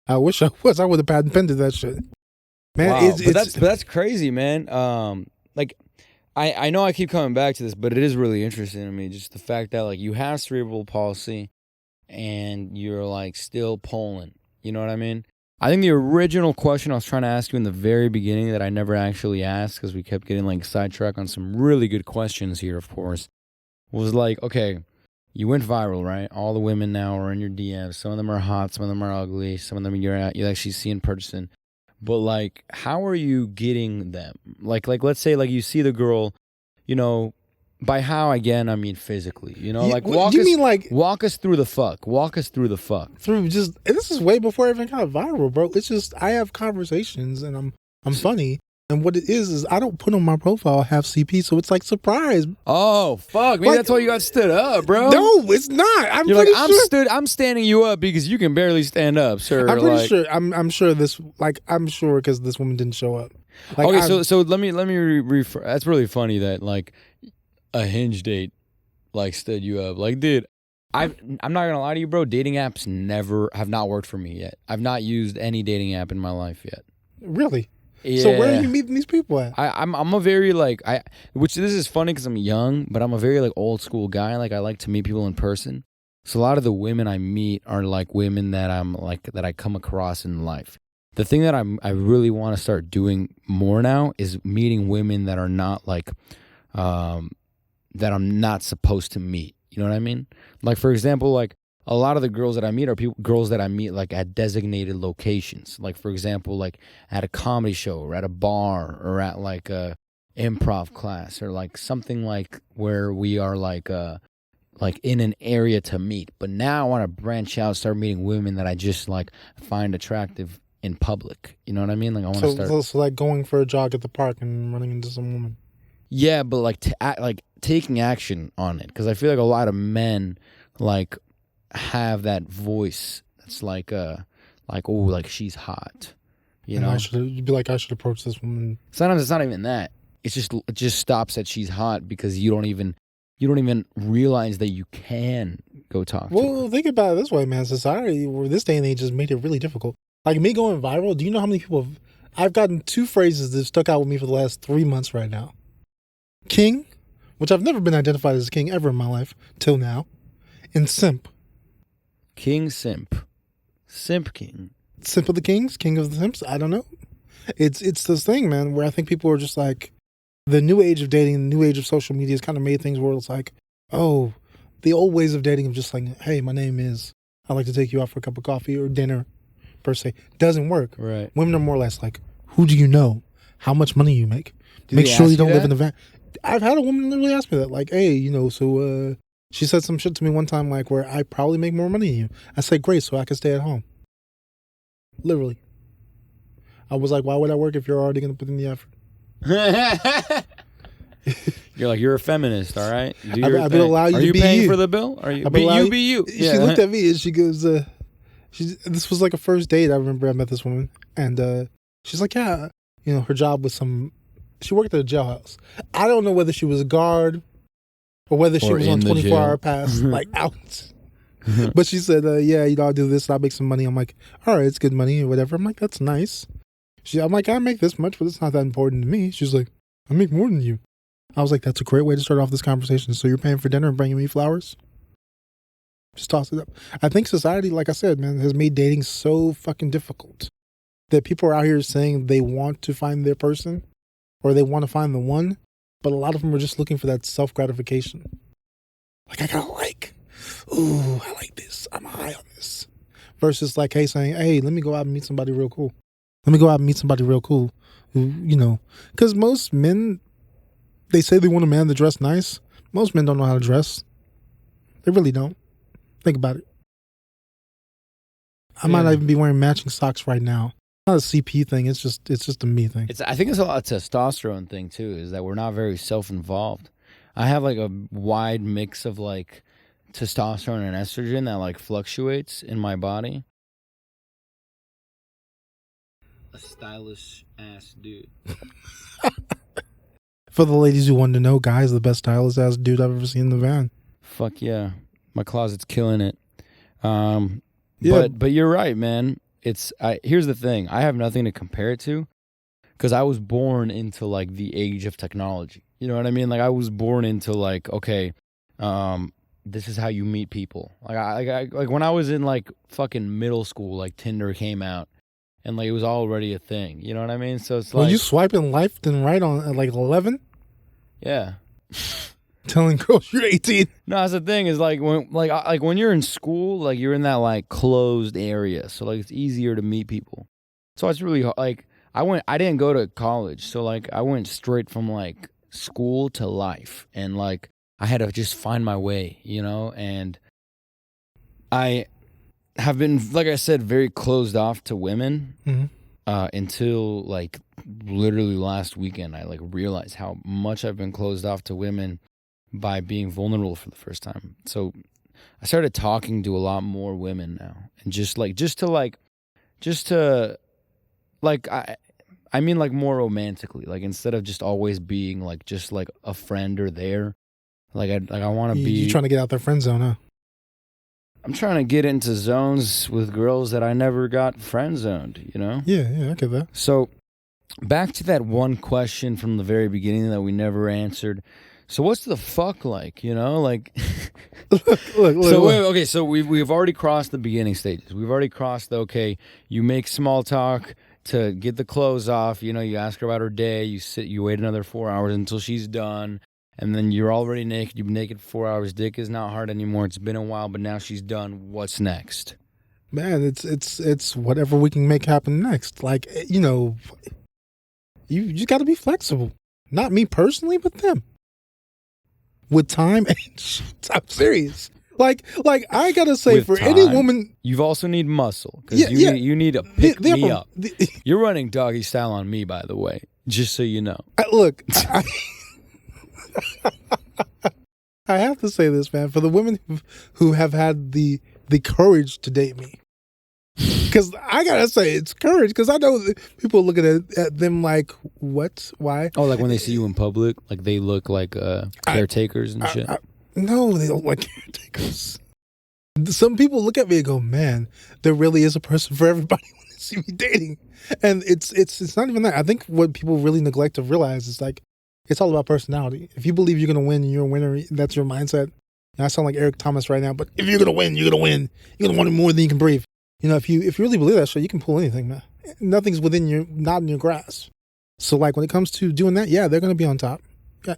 I wish I was. I would have invented that shit. Man, wow. But that's crazy, man. Like, I know I keep coming back to this, but it is really interesting to me. Just the fact that, like, you have cerebral palsy, and you're, like, still pulling. You know what I mean? I think the original question I was trying to ask you in the very beginning that I never actually asked, because we kept getting, like, sidetracked on some really good questions here, of course, was like, okay, you went viral, right? All the women now are in your DMs. Some of them are hot, some of them are ugly, some of them you actually see in person. But, like, how are you getting them? Like let's say, like, you see the girl, you know, by how, again, I mean physically, you know, like, walk us through the fuck. Walk us through the fuck. This is way before I even got viral, bro. It's just, I have conversations and I'm funny. And what it is I don't put on my profile have CP, so it's like surprise. Oh fuck, maybe that's why you got stood up, bro. No, it's not. You're like, I'm standing you up because you can barely stand up, sir. I'm pretty sure. I'm sure this. Like, I'm sure because this woman didn't show up. Like, okay, so let me refer. That's really funny that like a Hinge date like stood you up. Like, dude, I'm not gonna lie to you, bro. Dating apps have not worked for me yet. I've not used any dating app in my life yet. Really? Yeah. So where are you meeting these people at? I'm a very like which this is funny because I'm young, but I'm a very like old school guy. Like I like to meet people in person. So a lot of the women I meet are like women that that I come across in life. The thing that I really want to start doing more now is meeting women that are not like that I'm not supposed to meet. You know what I mean? Like for example, like a lot of the girls that I meet are girls that I meet like at designated locations. Like for example, like at a comedy show or at a bar or at like a improv class or like something like where we are like in an area to meet. But now I want to branch out, start meeting women that I just like find attractive in public. You know what I mean? Like I want to start. So like going for a jog at the park and running into some woman. Yeah, but like taking action on it, because I feel like a lot of men like have that voice that's like oh, like she's hot, you know. You'd be like, I should approach this woman. Sometimes it's not even that. It just stops at she's hot because you don't even realize that you can go talk to her. Well, think about it this way, man. Society, where this day and age has made it really difficult. Like me going viral, do you know how many people I've gotten 2 phrases that stuck out with me for the last 3 months right now. King, which I've never been identified as a king ever in my life till now, and simp. King, simp king. Simp of the kings, king of the simps. I don't know. It's this thing, man, where I think people are just like, the new age of dating, the new age of social media has kind of made things where it's like, oh, the old ways of dating of just like, hey, my name is, I'd like to take you out for a cup of coffee or dinner, per se, doesn't work. Right. Women are more or less like, who do you know? How much money you make? Make sure you don't live in a van. I've had a woman literally ask me that, like, hey, you know, so she said some shit to me one time, like, where I probably make more money than you. I said, great, so I can stay at home. Literally. I was like, why would I work if you're already going to put in the effort? You're like, you're a feminist, all right? I've been allowed you to be you. Are you paying for the bill? Are you be you? Yeah. She looked at me and she goes, this was like a first date. I remember I met this woman and she's like, yeah, you know, her job was she worked at a jailhouse. I don't know whether she was a guard or whether she was on 24-hour pass, like out. But she said, yeah, you know, I'll do this and I'll make some money. I'm like, all right, it's good money or whatever. I'm like, that's nice. I'm like, I make this much, but it's not that important to me. She's like, I make more than you. I was like, that's a great way to start off this conversation. So you're paying for dinner and bringing me flowers? Just toss it up. I think society, like I said, man, has made dating so fucking difficult that people are out here saying they want to find their person or they want to find the one, but a lot of them are just looking for that self-gratification. Like, I gotta like, ooh, I like this. I'm high on this. Versus like, hey, saying, hey, let me go out and meet somebody real cool. Let me go out and meet somebody real cool who, you know, because most men, they say they want a man to dress nice. Most men don't know how to dress. They really don't. Think about it. I might not even be wearing matching socks right now. Not a CP thing. It's just a me thing. I think it's a lot of testosterone thing too, is that we're not very self-involved. I have like a wide mix of like testosterone and estrogen that like fluctuates in my body. A stylish ass dude. For the ladies who want to know, Guy's the best stylish ass dude I've ever seen in the van. Fuck yeah. My closet's killing it. Yeah. But you're right, man. Here's the thing. I have nothing to compare it to because I was born into like the age of technology. You know what I mean? Like I was born into like, okay, this is how you meet people. Like when I was in like fucking middle school, like Tinder came out. And like it was already a thing, you know what I mean? So it's like, were you swiping left and right on at like 11? Yeah. Telling girls you're 18. No, that's the thing is like when you're in school, like you're in that like closed area, so like it's easier to meet people. So it's really like I didn't go to college, so like I went straight from like school to life, and like I had to just find my way, you know, and I have been, like I said, very closed off to women. Mm-hmm. until like literally last weekend, I like realized how much I've been closed off to women by being vulnerable for the first time. So I started talking to a lot more women now, and I mean like more romantically, like instead of just always being like just like a friend or there, like I want to be. You're trying to get out their friend zone, huh? I'm trying to get into zones with girls that I never got friend zoned, you know? Yeah, I get that. So back to that one question from the very beginning that we never answered. So what's the fuck like, you know? Like look. So we've already crossed the beginning stages. We've already crossed okay, you make small talk to get the clothes off, you know, you ask her about her day, you wait another 4 hours until she's done. And then you're already naked. You've been naked for 4 hours. Dick is not hard anymore. It's been a while, but now she's done. What's next? Man, it's whatever we can make happen next. Like, you know, you just got to be flexible. Not me personally, but them. With time and shit. I'm serious. Like I gotta say, with for time, any woman, you also need muscle because you need to pick me up. You're running doggy style on me, by the way. Just so you know. Look. I have to say this, man, for the women who have had the courage to date me, because I gotta say it's courage, because I know people looking at them like, what? Why? Oh, like when they see you in public, like they look like caretakers and shit. No, they don't like caretakers. Some people look at me and go, man, there really is a person for everybody when they see me dating, and it's not even that. I think what people really neglect to realize is like, it's all about personality. If you believe you're going to win and you're a winner, that's your mindset. And I sound like Eric Thomas right now, but if you're going to win, you're going to win. You're going to want it more than you can breathe. You know, if you really believe that shit, you can pull anything, man. Nothing's not in your grasp. So, like, when it comes to doing that, yeah, they're going to be on top. Yeah.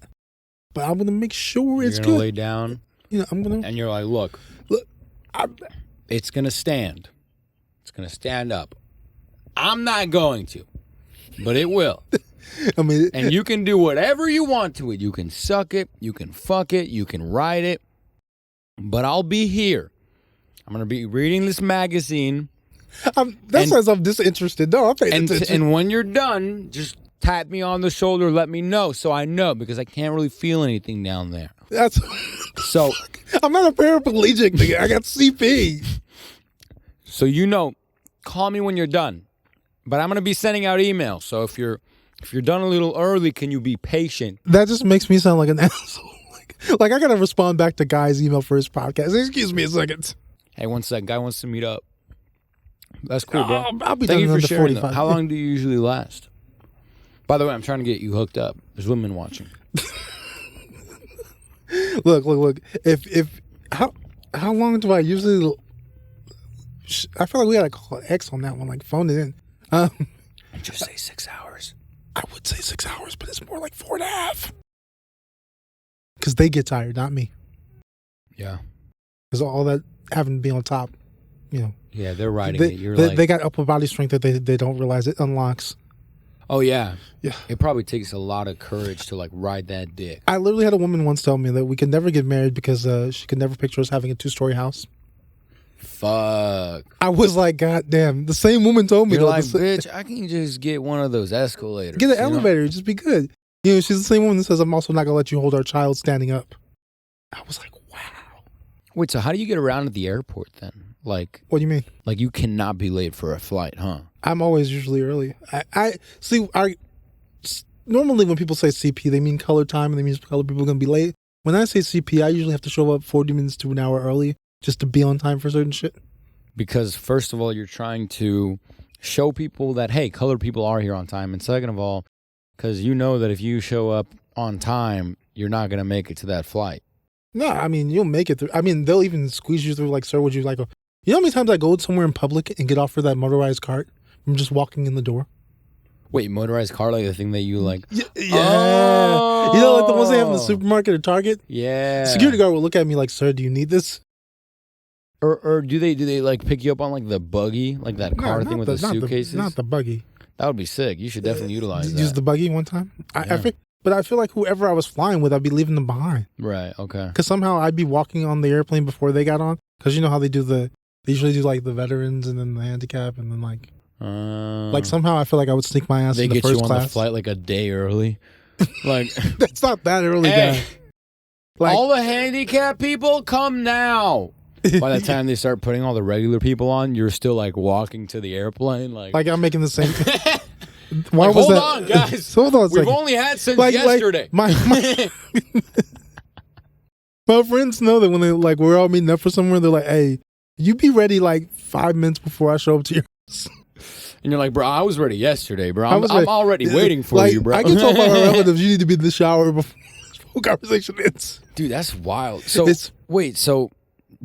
But I'm going to make sure it's good. You're going to lay down. You know, I'm going to. And you're like, look, it's going to stand. It's going to stand up. I'm not going to, but it will. I mean, and you can do whatever you want to it. You can suck it, you can fuck it, you can ride it, but I'll be here. I'm going to be reading this magazine. That says I'm disinterested. No, I'm paying attention. And when you're done, just tap me on the shoulder, let me know so I know, because I can't really feel anything down there. So I'm not a paraplegic, nigga. I got CP. So you know, call me when you're done. But I'm going to be sending out emails, so if you're done a little early, can you be patient? That just makes me sound like an asshole. Like I gotta respond back to Guy's email for his podcast. Excuse me a second. Hey, 1 second. Guy wants to meet up. That's cool, bro. I'll be Thank you done for under sharing. 45. How long do you usually last? By the way, I'm trying to get you hooked up. There's women watching. Look. If how long do I usually? I feel like we gotta call X on that one. Like phone it in. Just say 6 hours. I would say 6 hours, but it's more like 4.5. Because they get tired, not me. Yeah. Because all that having to be on top, you know. Yeah, they're riding it. They got upper body strength that they don't realize it unlocks. Oh, yeah. Yeah. It probably takes a lot of courage to, like, ride that dick. I literally had a woman once tell me that we could never get married because she could never picture us having a 2-story house. Fuck. I was like, God damn. The same woman told me. You're like, bitch, I can just get one of those escalators. Get an elevator. Just be good. You know, she's the same woman that says, I'm also not going to let you hold our child standing up. I was like, wow. Wait, so how do you get around at the airport then? Like, what do you mean? Like, you cannot be late for a flight, huh? I'm always usually early. I see. Normally when people say CP, they mean color time and they mean color people are going to be late. When I say CP, I usually have to show up 40 minutes to an hour early just to be on time for certain shit. Because first of all, you're trying to show people that, hey, colored people are here on time. And second of all, because you know that if you show up on time, you're not going to make it to that flight. No, I mean, you'll make it through. I mean, they'll even squeeze you through, like, sir, would you like a... You know how many times I go somewhere in public and get offered that motorized cart from just walking in the door? Wait, motorized car, like the thing that you like? Yeah. Oh. You know, like the ones they have in the supermarket or Target? Yeah. The security guard will look at me like, sir, do you need this? Or do they like pick you up on like the buggy, like that car thing with the suitcases? Not the buggy. That would be sick. You should definitely utilize that. Use the buggy one time? Yeah. But I feel like whoever I was flying with, I'd be leaving them behind. Right, okay. Because somehow I'd be walking on the airplane before they got on. Because you know how they usually do like the veterans and then the handicap and then like Like somehow I feel like I would sneak my ass in the first class. They get you on the flight like a day early. Like that's not that early, guy. Like, all the handicapped people come now. By the time they start putting all the regular people on, you're still like walking to the airplane. Like I'm making the same. Why was hold on, guys. Hold on a second. We've only had since yesterday. My friends know that when they we're all meeting up for somewhere, they're like, "Hey, you be ready like 5 minutes before I show up to your house." And you're like, "Bro, I was ready yesterday, bro. I'm already waiting for you, bro." I can tell by my relatives you need to be in the shower before this whole conversation ends. Dude, that's wild. So wait, so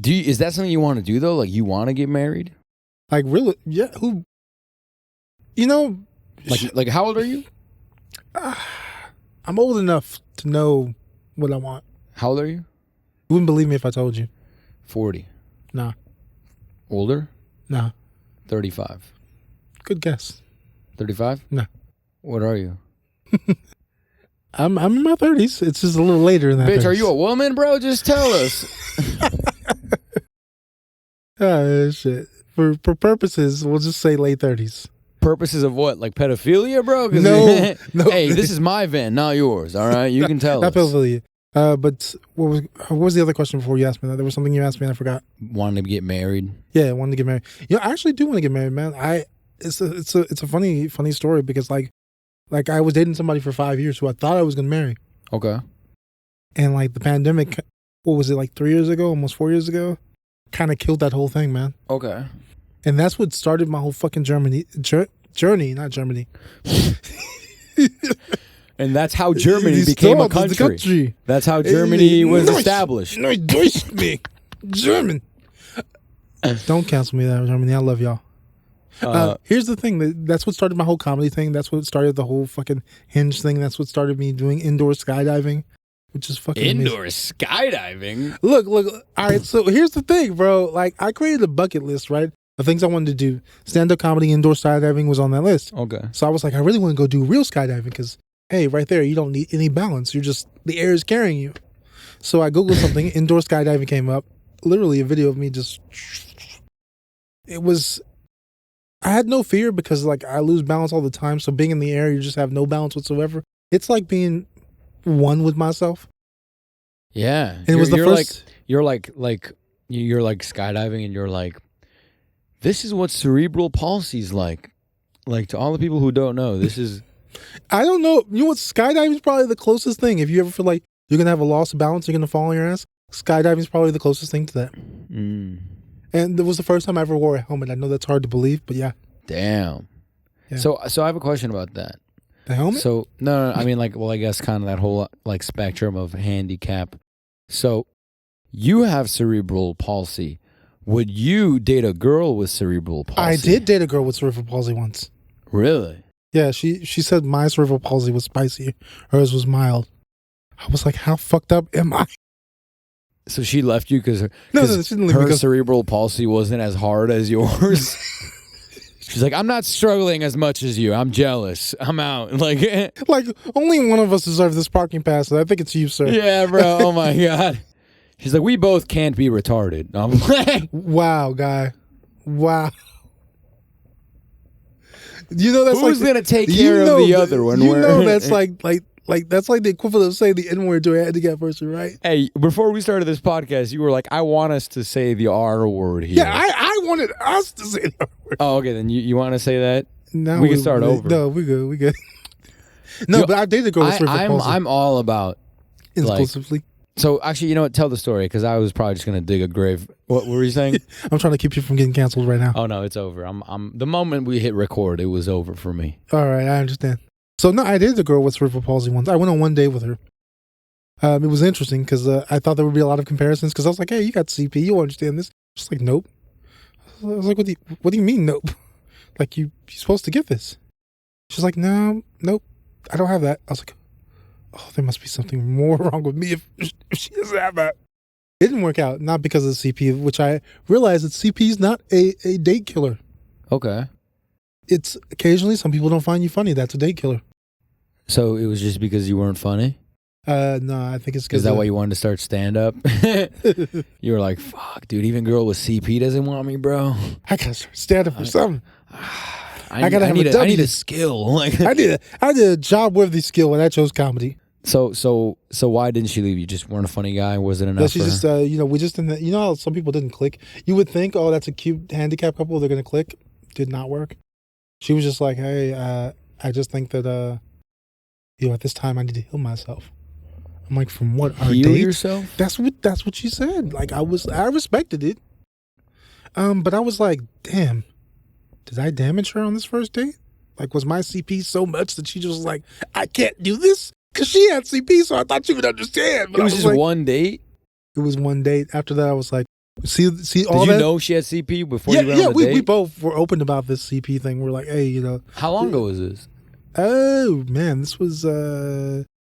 is that something you want to do though? Like, you want to get married? Like, really? Yeah. Who? You know. Like, how old are you? I'm old enough to know what I want. How old are you? You wouldn't believe me if I told you. 40. Nah. Older? Nah. 35. Good guess. 35? Nah. What are you? I'm in my 30s. It's just a little later in that. Bitch, 30s. Are you a woman, bro? Just tell us. Shit. For purposes, we'll just say late 30s. Purposes of what? Like pedophilia, bro? No. Hey, this is my van, not yours. All right, you can tell. Not pedophilia. But what was the other question before you asked me that? There was something you asked me and I forgot. Wanted to get married. Yeah, I wanted to get married. You know, I actually do want to get married, man. It's a funny story because like I was dating somebody for 5 years who I thought I was gonna marry. Okay. And like the pandemic, what was it, like 3 years ago, almost 4 years ago, kind of killed that whole thing, man. Okay. And that's what started my whole fucking journey, not Germany. And that's how Germany became a country. That's how Germany was established. No, Deutsch me. German. Don't cancel me that, Germany. I love y'all. Here's the thing. That's what started my whole comedy thing. That's what started the whole fucking Hinge thing. That's what started me doing indoor skydiving, which is fucking indoor amazing. Skydiving? Look. All right, so here's the thing, bro. Like, I created a bucket list, right? The things I wanted to do. Stand-up comedy, indoor skydiving was on that list. Okay. So I was like, I really want to go do real skydiving because, hey, right there, you don't need any balance. You're just, the air is carrying you. So I Googled something. Indoor skydiving came up. Literally a video of me just, I had no fear because like I lose balance all the time. So being in the air, you just have no balance whatsoever. It's like being one with myself. Yeah. And it was the first. You're like skydiving and you're like, this is what cerebral palsy is like. Like, to all the people who don't know, this is... I don't know. You know what? Skydiving is probably the closest thing. If you ever feel like you're going to have a loss of balance, you're going to fall on your ass, skydiving is probably the closest thing to that. Mm. And it was the first time I ever wore a helmet. I know that's hard to believe, but yeah. Damn. Yeah. So I have a question about that. The helmet? So, no, I mean, like, well, I guess kind of that whole, like, spectrum of handicap. So, you have cerebral palsy. Would you date a girl with cerebral palsy? I did date a girl with cerebral palsy once. Really? Yeah, she said my cerebral palsy was spicy. Hers was mild. I was like, how fucked up am I? So she left you because she didn't leave me. Her cerebral palsy wasn't as hard as yours? She's like, I'm not struggling as much as you. I'm jealous. I'm out. Like only one of us deserves this parking pass. I think it's you, sir. Yeah, bro. Oh, my God. She's like, we both can't be retarded. I'm like, wow, guy. Wow. You know that's who's gonna take care of the other one? You know that's like that's like the equivalent of saying the N-word to a handicapped person, right? Hey, before we started this podcast, you were like, I want us to say the R word here. Yeah, I wanted us to say the R word. Oh, okay, then you want to say that? No, we can start over. No, we good. No, but I dated a girl with cerebral palsy. I'm all about exclusively. So actually, you know what? Tell the story because I was probably just gonna dig a grave. What were you saying? I'm trying to keep you from getting canceled right now. Oh no, it's over. I'm the moment we hit record, it was over for me. All right, I understand. So no, I dated a girl with cerebral palsy once. I went on one date with her. It was interesting because I thought there would be a lot of comparisons because I was like, hey, you got CP, you understand this? She's like, nope. I was like, what do you mean, nope? Like you're supposed to get this. She's like, no, nope, I don't have that. I was like, oh, there must be something more wrong with me if she doesn't have that. It didn't work out, not because of CP, which I realized that CP is not a date killer. Okay. It's occasionally some people don't find you funny. That's a date killer. So it was just because you weren't funny? No, I think it's because... Is that why you wanted to start stand-up? You were like, fuck, dude, even girl with CP doesn't want me, bro. I gotta start stand-up for something. I I need a skill. Like I did a job worthy skill, and I chose comedy. So why didn't she leave? You just weren't a funny guy. Was it enough? No, she just we just didn't. You know how some people didn't click. You would think, oh, that's a cute handicapped couple. They're gonna click. Did not work. She was just like, hey, I just think that at this time I need to heal myself. I'm like, from what? Heal yourself? That's what she said. Like I respected it. But I was like, damn, did I damage her on this first date? Like, was my CP so much that she just was like, I can't do this? Because she had CP, so I thought she would understand. But it was just like, one date? It was one date. After that, I was like, see all that? Did you know she had CP before you went on the date? We both were open about this CP thing. We're like, hey, How long ago was this? Oh, man, this was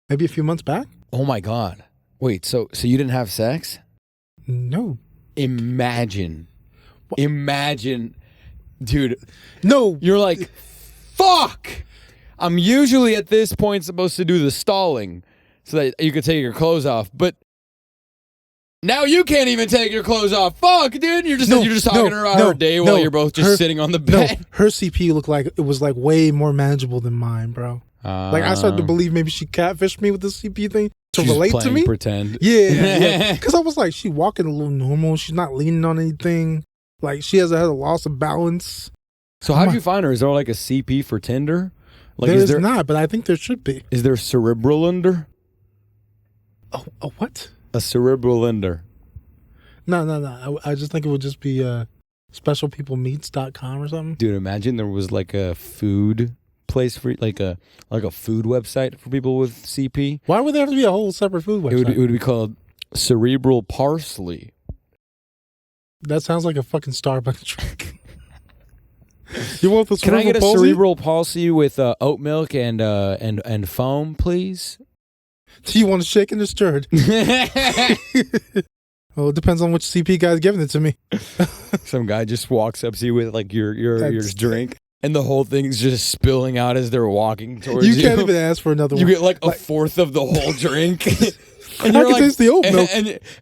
maybe a few months back. Oh, my God. Wait, so you didn't have sex? No. Imagine, dude. No. You're like, fuck. I'm usually at this point supposed to do the stalling so that you could take your clothes off, but now you can't even take your clothes off. Fuck, dude. You're just talking to her about her day while you're both just sitting on the bed. No, her CP looked like it was like way more manageable than mine, bro. Like I started to believe maybe she catfished me with the CP thing to relate to me. Pretend. Yeah. Because I was like, she walking a little normal. She's not leaning on anything. Like she hasn't had a loss of balance. So how did you find her? Is there like a CP for Tinder? Like, there is not, but I think there should be. Is there cerebral under? Oh, a what? A cerebral under. No. I just think it would just be specialpeoplemeets.com or something. Dude, imagine there was like a food place for like a food website for people with CP. Why would there have to be a whole separate food website? It would be called Cerebral Palsy. That sounds like a fucking Starbucks drink. You want the Can I get a palsy? cerebral palsy with oat milk and foam, please? Do you want it shaken or stirred? Well, it depends on which CP guy's giving it to me. Some guy just walks up to you with like your drink, and the whole thing's just spilling out as they're walking towards you. You can't even ask for another one. You get like a fourth of the whole drink. And you're like, taste the oat milk.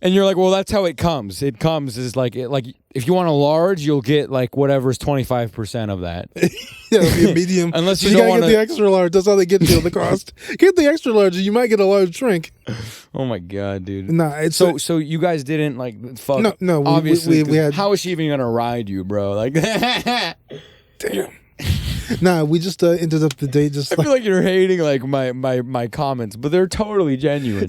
And you're like, well, that's how it comes. It comes is like if you want a large, you'll get like whatever's 25% of that. Yeah, it'll be a medium. Unless you don't want to get the extra large. That's how they get you the cost. Get the extra large, and you might get a large drink. Oh my god, dude. Nah, it's so you guys didn't like fuck. No. Obviously, we had. How is she even gonna ride you, bro? Like, damn. Nah, we just ended up the date just. I feel like you're hating like my comments, but they're totally genuine.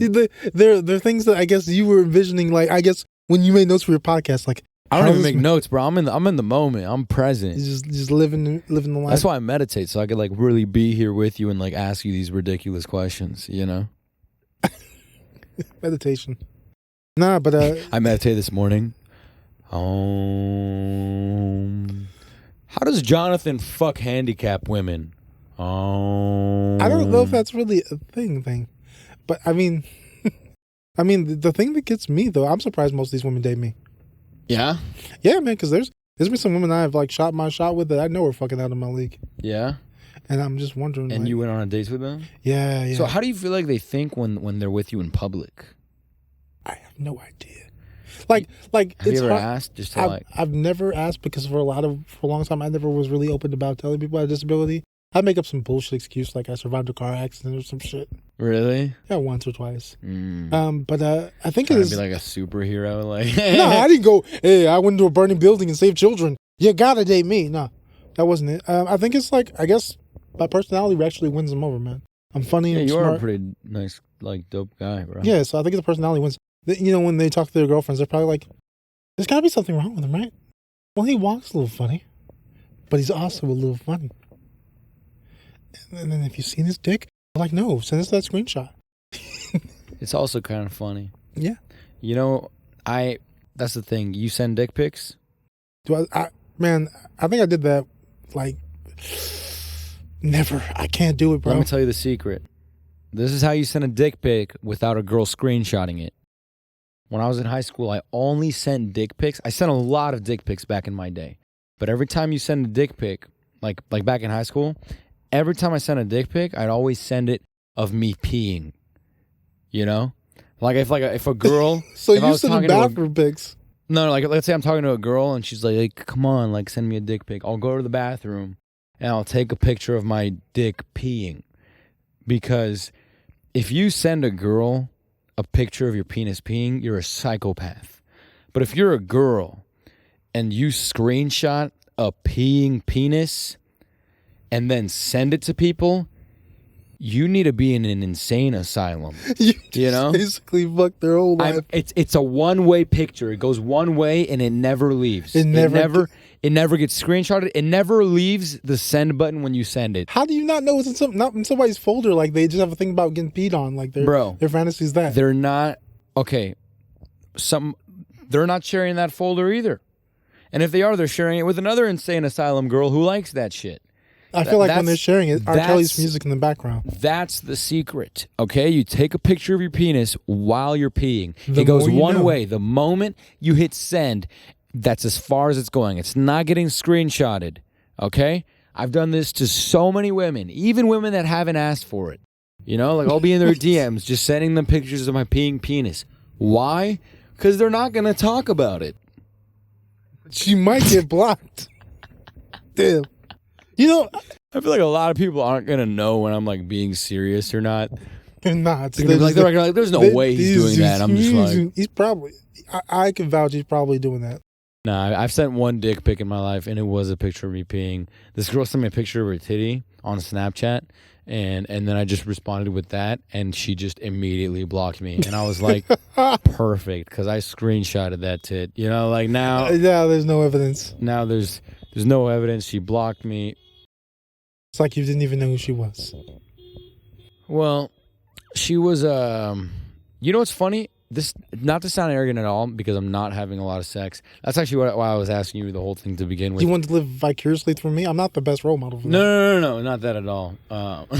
They're things that I guess you were envisioning. Like I guess when you made notes for your podcast, like I don't even make notes, bro. I'm in the moment. I'm present. Just living the life. That's why I meditate, so I could like really be here with you and like ask you these ridiculous questions. You know. Meditation. Nah, but I meditated this morning. How does Jonathan fuck handicapped women? I don't know if that's really a thing. But I mean, the thing that gets me though, I'm surprised most of these women date me. Yeah? Yeah, man, because there's been some women I've like shot my shot with that I know are fucking out of my league. Yeah? And I'm just wondering. And like, you went on a date with them? Yeah. So how do you feel like they think when they're with you in public? I have no idea. Like have you ever asked? Just to I've never asked because for a long time I never was really open about telling people I had a disability. I make up some bullshit excuse like I survived a car accident or some shit. Really? Yeah, once or twice. But I think it is to be like a superhero. Like no, I didn't go. Hey, I went into a burning building and saved children. You gotta date me. No, that wasn't it. I think it's like I guess my personality actually wins them over, man. I'm funny. Yeah, and you smart. are a pretty nice, like dope guy, bro. Yeah, so I think the personality wins. You know, when they talk to their girlfriends, they're probably like, "There's gotta be something wrong with him, right? Well, he walks a little funny, but he's also a little funny." And then if you've seen his dick, they're like, "No, send us that screenshot." It's also kind of funny. Yeah. You know, that's the thing. You send dick pics? Man, I think I did that, like, never. I can't do it, bro. Let me tell you the secret. This is how you send a dick pic without a girl screenshotting it. When I was in high school, I only sent dick pics. I sent a lot of dick pics back in my day. But every time you send a dick pic, like back in high school, every time I sent a dick pic, I'd always send it of me peeing. You know? Like if a girl... So you send bathroom pics? No, like let's say I'm talking to a girl and she's like, come on, like send me a dick pic. I'll go to the bathroom and I'll take a picture of my dick peeing. Because if you send a girl a picture of your penis peeing, you're a psychopath. But if you're a girl and you screenshot a peeing penis and then send it to people, you need to be in an insane asylum. You know? Basically fuck their whole life. It's a one-way picture. It goes one way and it never leaves. It never gets screenshotted. It never leaves the send button when you send it. How do you not know it's not in somebody's folder? Like they just have a thing about getting peed on. Like their fantasy's that. They're not okay. They're not sharing that folder either. And if they are, they're sharing it with another insane asylum girl who likes that shit. I feel like when they're sharing it, R. Kelly's music in the background. That's the secret, okay? You take a picture of your penis while you're peeing. It goes one way. The moment you hit send, that's as far as it's going. It's not getting screenshotted, okay? I've done this to so many women, even women that haven't asked for it. You know, like I'll be in their DMs just sending them pictures of my peeing penis. Why? Because they're not going to talk about it. She might get blocked. Damn. You know, I feel like a lot of people aren't gonna know when I'm like being serious or not. They're not. They're like, there's no way he's doing that. I'm just like, he's probably. I can vouch he's probably doing that. Nah, I've sent one dick pic in my life, and it was a picture of me peeing. This girl sent me a picture of her titty on Snapchat, and then I just responded with that, and she just immediately blocked me, and I was like, perfect, because I screenshotted that tit. You know, like now. Yeah, there's no evidence. Now there's no evidence. She blocked me. It's like you didn't even know who she was. Well, she was, you know what's funny? This, not to sound arrogant at all, because I'm not having a lot of sex. That's actually why I was asking you the whole thing to begin with. You want to live vicariously through me? I'm not the best role model for that. No, not that at all. Not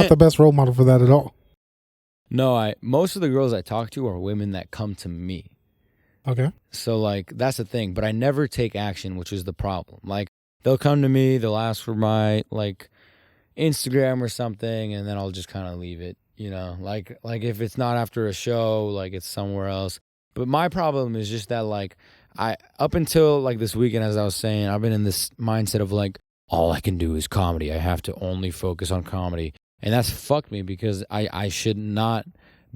the best role model for that at all. No, most of the girls I talk to are women that come to me. Okay. So, like, that's the thing. But I never take action, which is the problem. Like, they'll come to me, they'll ask for my, like, Instagram or something, and then I'll just kind of leave it, you know? Like if it's not after a show, like, it's somewhere else. But my problem is just that, like, up until, like, this weekend, as I was saying, I've been in this mindset of, like, all I can do is comedy. I have to only focus on comedy. And that's fucked me because I should not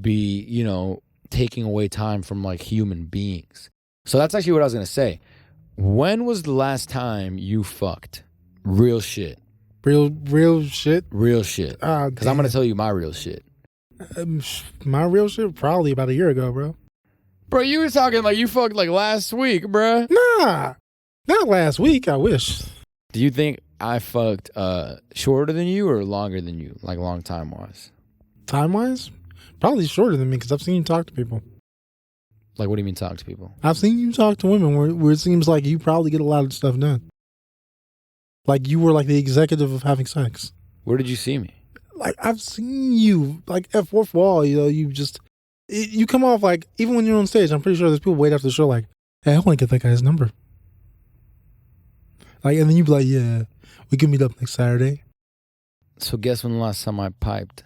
be, you know, taking away time from, like, human beings. So that's actually what I was going to say. When was the last time you fucked? Real shit. Real shit? Real shit. Because I'm going to tell you my real shit. My real shit? Probably about a year ago, bro. Bro, you were talking like you fucked like last week, bro. Nah. Not last week, I wish. Do you think I fucked shorter than you or longer than you? Like long time-wise? Time-wise? Probably shorter than me because I've seen you talk to people. Like, what do you mean talk to people? I've seen you talk to women where it seems like you probably get a lot of stuff done. Like you were like the executive of having sex. Where did you see me? Like I've seen you like at fourth wall, you know, you come off like, even when you're on stage, I'm pretty sure there's people wait after the show like, hey, I want to get that guy's number. Like, and then you be like, yeah, we can meet up next Saturday. So guess when the last time I piped?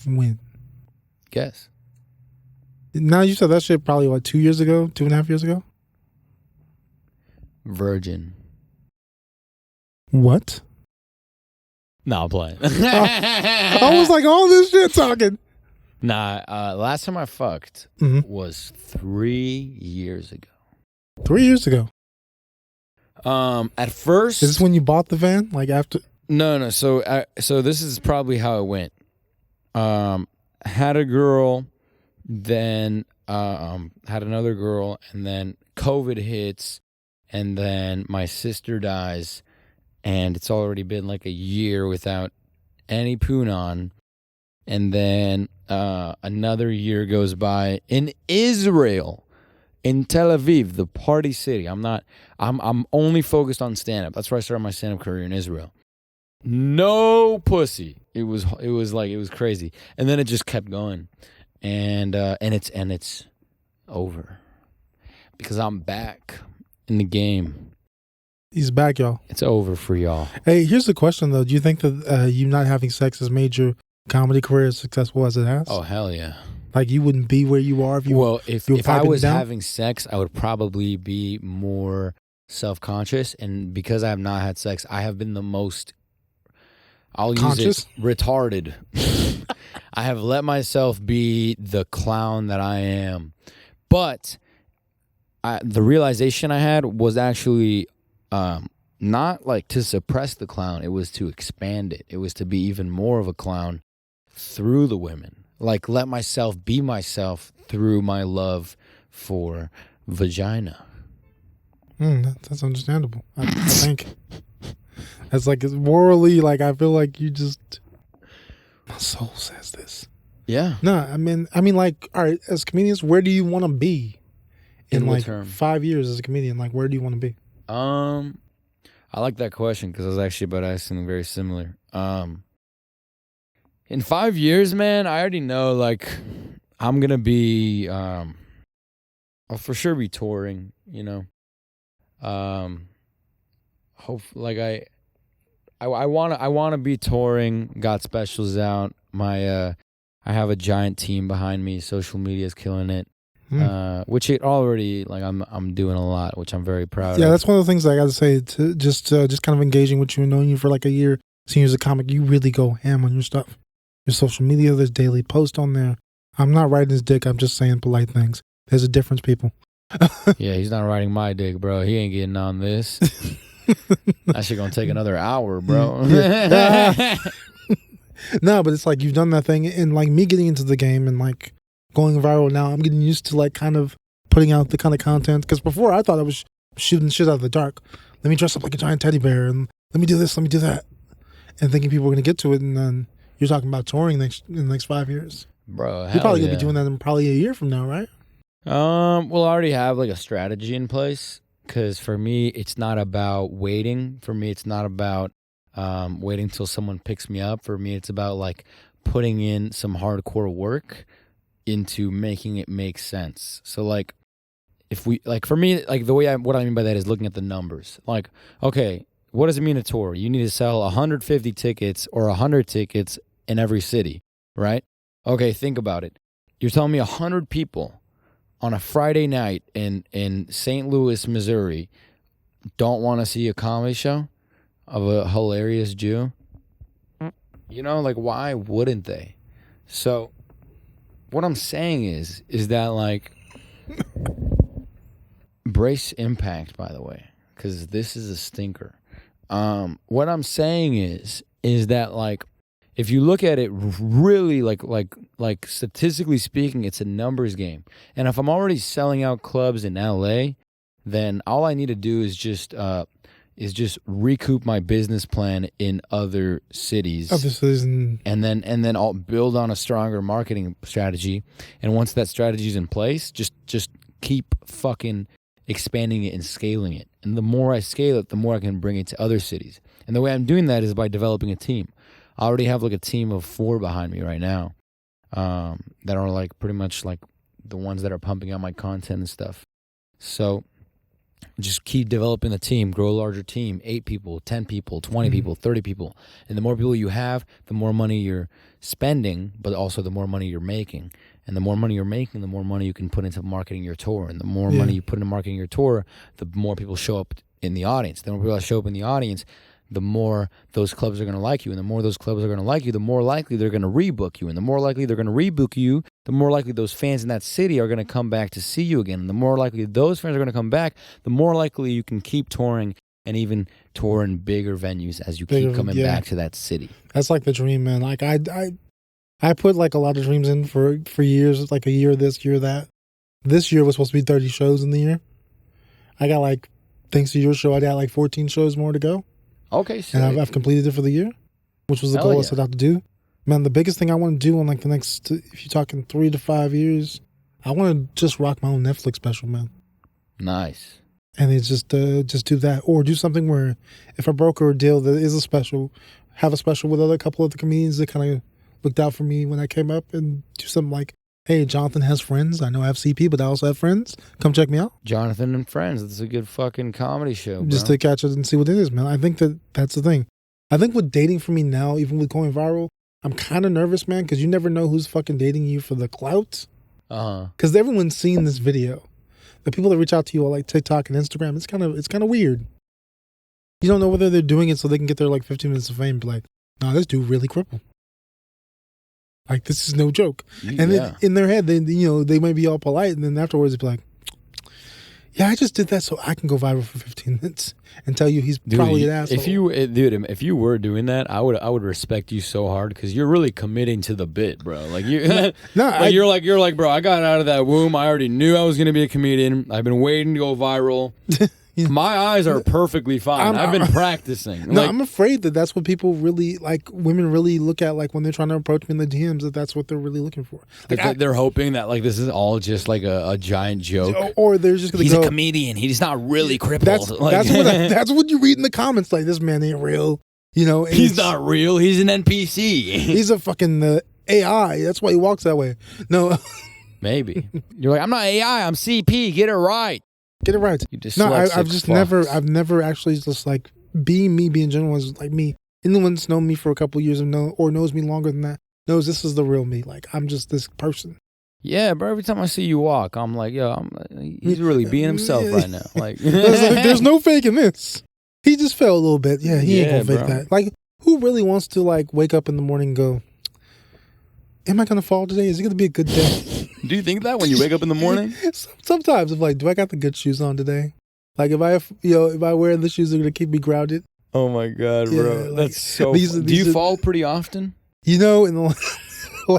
When? Guess. Now you said that shit probably what, 2 years ago, 2.5 years ago? Virgin. What? No, I'm playing. I was like, all this shit talking. Nah, last time I fucked was 3 years ago. 3 years ago? At first... Is this when you bought the van? Like after... No. So this is probably how it went. Had a girl, then had another girl, and then COVID hits, and then my sister dies, and it's already been like a year without any poon on, and then another year goes by in Israel, in Tel Aviv, the party city. I'm only focused on stand-up. That's where I started my stand-up career, in Israel. No pussy. It was crazy, and then it just kept going, and it's over because I'm back in the game. He's back, y'all. It's over for y'all. Hey, here's the question though: do you think that you not having sex has made your comedy career as successful as it has? Oh hell yeah! Like you wouldn't be where you are if you if I was having sex, I would probably be more self-conscious, and because I have not had sex, I have been the most I'll use it retarded. I have let myself be the clown that I am. But the realization I had was actually not like to suppress the clown. It was to expand it. It was to be even more of a clown through the women. Like, let myself be myself through my love for vagina. That's understandable. I think that's like, it's morally, like, I feel like you just, my soul says this. Yeah. No, I mean, like, all right, as comedians, where do you want to be in like 5 years as a comedian? Like, where do you want to be? I like that question because I was actually about to ask something very similar. In 5 years, man, I already know, like, I'm gonna be, I'll for sure be touring, you know. Hope like I wanna be touring. Got specials out. I have a giant team behind me. Social media is killing it. Which it already, like, I'm doing a lot, which I'm very proud of. Yeah, that's one of the things I got to say. To just kind of engaging with you and knowing you for like a year, seeing you as a comic, you really go ham on your stuff. Your social media, there's daily posts on there. I'm not riding his dick. I'm just saying polite things. There's a difference, people. Yeah, he's not riding my dick, bro. He ain't getting on this. That shit gonna take another hour, bro. No, but it's like you've done that thing, and like me getting into the game and like going viral now, I'm getting used to like kind of putting out the kind of content. Because before I thought I was shooting shit out of the dark. Let me dress up like a giant teddy bear and let me do this, let me do that, and thinking people were gonna get to it. And then you're talking about touring in the next 5 years, bro. You're probably gonna be doing that in probably a year from now, right? Well, I already have like a strategy in place. Because for me, it's not about waiting. For me, it's not about waiting till someone picks me up. For me, it's about like putting in some hardcore work into making it make sense. So like, if we like, for me, like the way what I mean by that is looking at the numbers. Like, okay, what does it mean to tour? You need to sell 150 tickets or 100 tickets in every city, right? Okay, think about it. You're telling me 100 people on a Friday night in St. Louis, Missouri, don't want to see a comedy show of a hilarious Jew? You know, like, why wouldn't they? So what I'm saying is that, like, brace impact, by the way, because this is a stinker. What I'm saying is that, like, if you look at it really, like statistically speaking, it's a numbers game. And if I'm already selling out clubs in LA, then all I need to do is just recoup my business plan in other cities. And then I'll build on a stronger marketing strategy. And once that strategy is in place, just keep fucking expanding it and scaling it. And the more I scale it, the more I can bring it to other cities. And the way I'm doing that is by developing a team. I already have like a team of 4 behind me right now that are like pretty much like the ones that are pumping out my content and stuff. So just keep developing the team, grow a larger team, 8 people, 10 people, 20 people, 30 people. And the more people you have, the more money you're spending, but also the more money you're making. And the more money you're making, the more money you can put into marketing your tour. And the more money you put into marketing your tour, the more people show up in the audience. The more people that show up in the audience, the more those clubs are going to like you. And the more those clubs are going to like you, the more likely they're going to rebook you. And the more likely they're going to rebook you, the more likely those fans in that city are going to come back to see you again. And the more likely those fans are going to come back, the more likely you can keep touring and even tour in bigger venues as you keep coming back to that city. That's like the dream, man. Like I put like a lot of dreams in for years, like a year this, year that. This year was supposed to be 30 shows in the year. I got like, thanks to your show, I got like 14 shows more to go. Okay, sick. And I've completed it for the year, which was the goal I set out to do. Man, the biggest thing I want to do in like the next, if you're talking 3 to 5 years, I want to just rock my own Netflix special, man. Nice. And it's just do that, or do something where if I broker a deal that is a special, have a special with a couple of the comedians that kind of looked out for me when I came up, and do something like, hey, Jonathan has friends. I know I have CP, but I also have friends. Come check me out. Jonathan and Friends. That's a good fucking comedy show, bro. Just to catch it and see what it is, man. I think that's the thing. I think with dating for me now, even with going viral, I'm kind of nervous, man, because you never know who's fucking dating you for the clout. Because everyone's seen this video. The people that reach out to you on like TikTok and Instagram, it's kind of weird. You don't know whether they're doing it so they can get their like 15 minutes of fame. But like, no, this dude really crippled. Like, this is no joke. And then in their head, they might be all polite, and then afterwards they'd be like, yeah, I just did that so I can go viral for 15 minutes and tell you he's probably an asshole. If you were doing that, I would respect you so hard because you're really committing to the bit, bro. Like you're like, bro, I got out of that womb. I already knew I was gonna be a comedian. I've been waiting to go viral. My eyes are perfectly fine. I've been practicing. No, I'm afraid that's what people really, like, women really look at, like, when they're trying to approach me in the DMs, that's what they're really looking for. Like, they're hoping that, like, this is all just, like, a giant joke. Or they're just going to go, he's a comedian. He's not really crippled. That's what you read in the comments. Like, this man ain't real. He's not real. He's an NPC. He's a fucking AI. That's why he walks that way. No. Maybe. You're like, I'm not AI. I'm CP. Get it right. Get it right. I've never actually just, like, being me, being general is like me. Anyone that's known me for a couple of years or knows me longer than that knows this is the real me. Like, I'm just this person. Yeah, bro. Every time I see you walk, I'm like, yo, he's really being himself right now. Like, there's no faking this. He just fell a little bit. Yeah, he ain't gonna fake that. Like, who really wants to, like, wake up in the morning and go, am I gonna fall today? Is it gonna be a good day? Do you think that when you wake up in the morning? Sometimes I'm like, do I got the good shoes on today? Like, if I wear the shoes that are gonna keep me grounded. Oh my god, bro, that's so. Do you fall pretty often? In the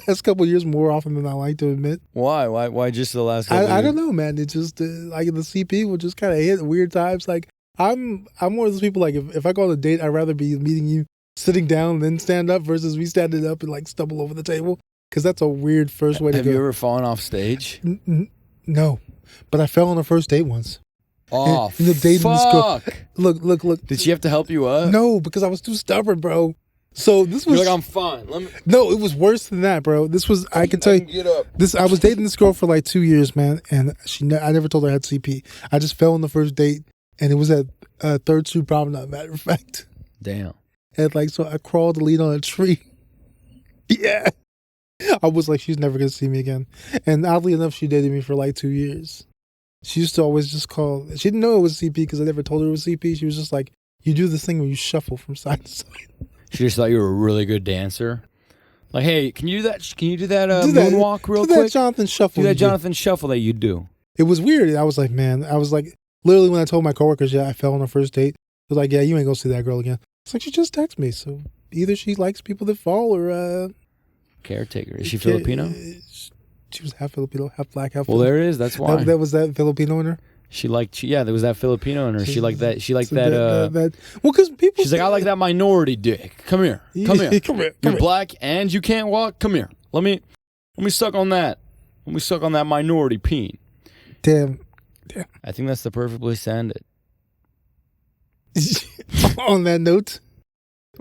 last couple of years, more often than I like to admit. Why? Why just the last couple of years? I don't know, man. It's just like the CP will just kind of hit weird times. Like, I'm one of those people, like, if I go on a date, I'd rather be meeting you sitting down then stand up versus me standing up and, like, stumble over the table. Because that's a weird first way to go. Have you ever fallen off stage? No. But I fell on a first date once. Oh, fuck. Look. Did she have to help you up? No, because I was too stubborn, bro. So this was... You're like, I'm fine. No, it was worse than that, bro. This was... I can tell you... Get up. I was dating this girl for like 2 years, man. And I never told her I had CP. I just fell on the first date. And it was at 3rd Street Promenade, matter of fact. Damn. And, like, so I crawled to lean on a tree. Yeah. I was like, she's never going to see me again. And oddly enough, she dated me for like 2 years. She used to always just call. She didn't know it was CP because I never told her it was CP. She was just like, you do this thing where you shuffle from side to side. She just thought you were a really good dancer. Like, hey, can you do that moonwalk real quick? Do that Jonathan Shuffle. Do that Jonathan Shuffle that you do. It was weird. I was like, literally when I told my coworkers, I fell on our first date, they was like, yeah, you ain't going to see that girl again. It's like, she just texted me. So either she likes people that fall or... Caretaker. Is she Filipino? She was half Filipino, half black, half. Well, there it is. That's why. That was that Filipino in her. There was that Filipino in her. She liked that. Well, because people. She's like, I like that minority dick. Come here. You're black and you can't walk. Come here. Let me suck on that. Let me suck on that minority peen. Damn. I think that's the perfect place to end it. On that note.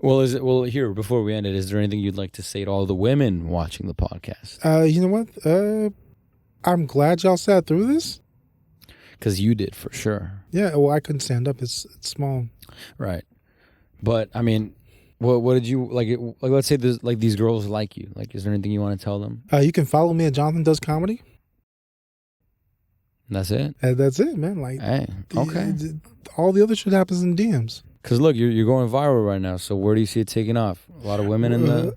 Well, here, before we end it, is there anything you'd like to say to all the women watching the podcast? You know what? I'm glad y'all sat through this. Because you did, for sure. Yeah, well, I couldn't stand up. It's small. Right. But, I mean, what did you, like, let's say these girls like you. Like, is there anything you want to tell them? You can follow me at Jonathan Does Comedy. That's it? That's it, man. Like, hey, okay. All the other shit happens in DMs. Because look, you're going viral right now. So where do you see it taking off? A lot of women in the...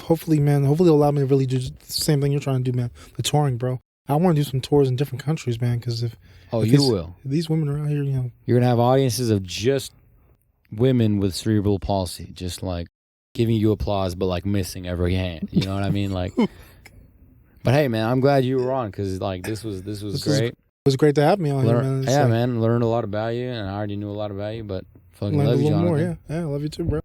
hopefully, man. Hopefully they'll allow me to really do the same thing you're trying to do, man. The touring, bro. I want to do some tours in different countries, man. Because if you will. These women are out here, You're going to have audiences of just women with cerebral palsy. Just, like, giving you applause, but, like, missing every hand. You know what I mean? Like... But, hey, man, I'm glad you were on. Because, like, this was great. It was great to have me on here, man. Man. Learned a lot about you. And I already knew a lot about you, but... Fucking love you, Jonathan. More, yeah. I love you too, bro.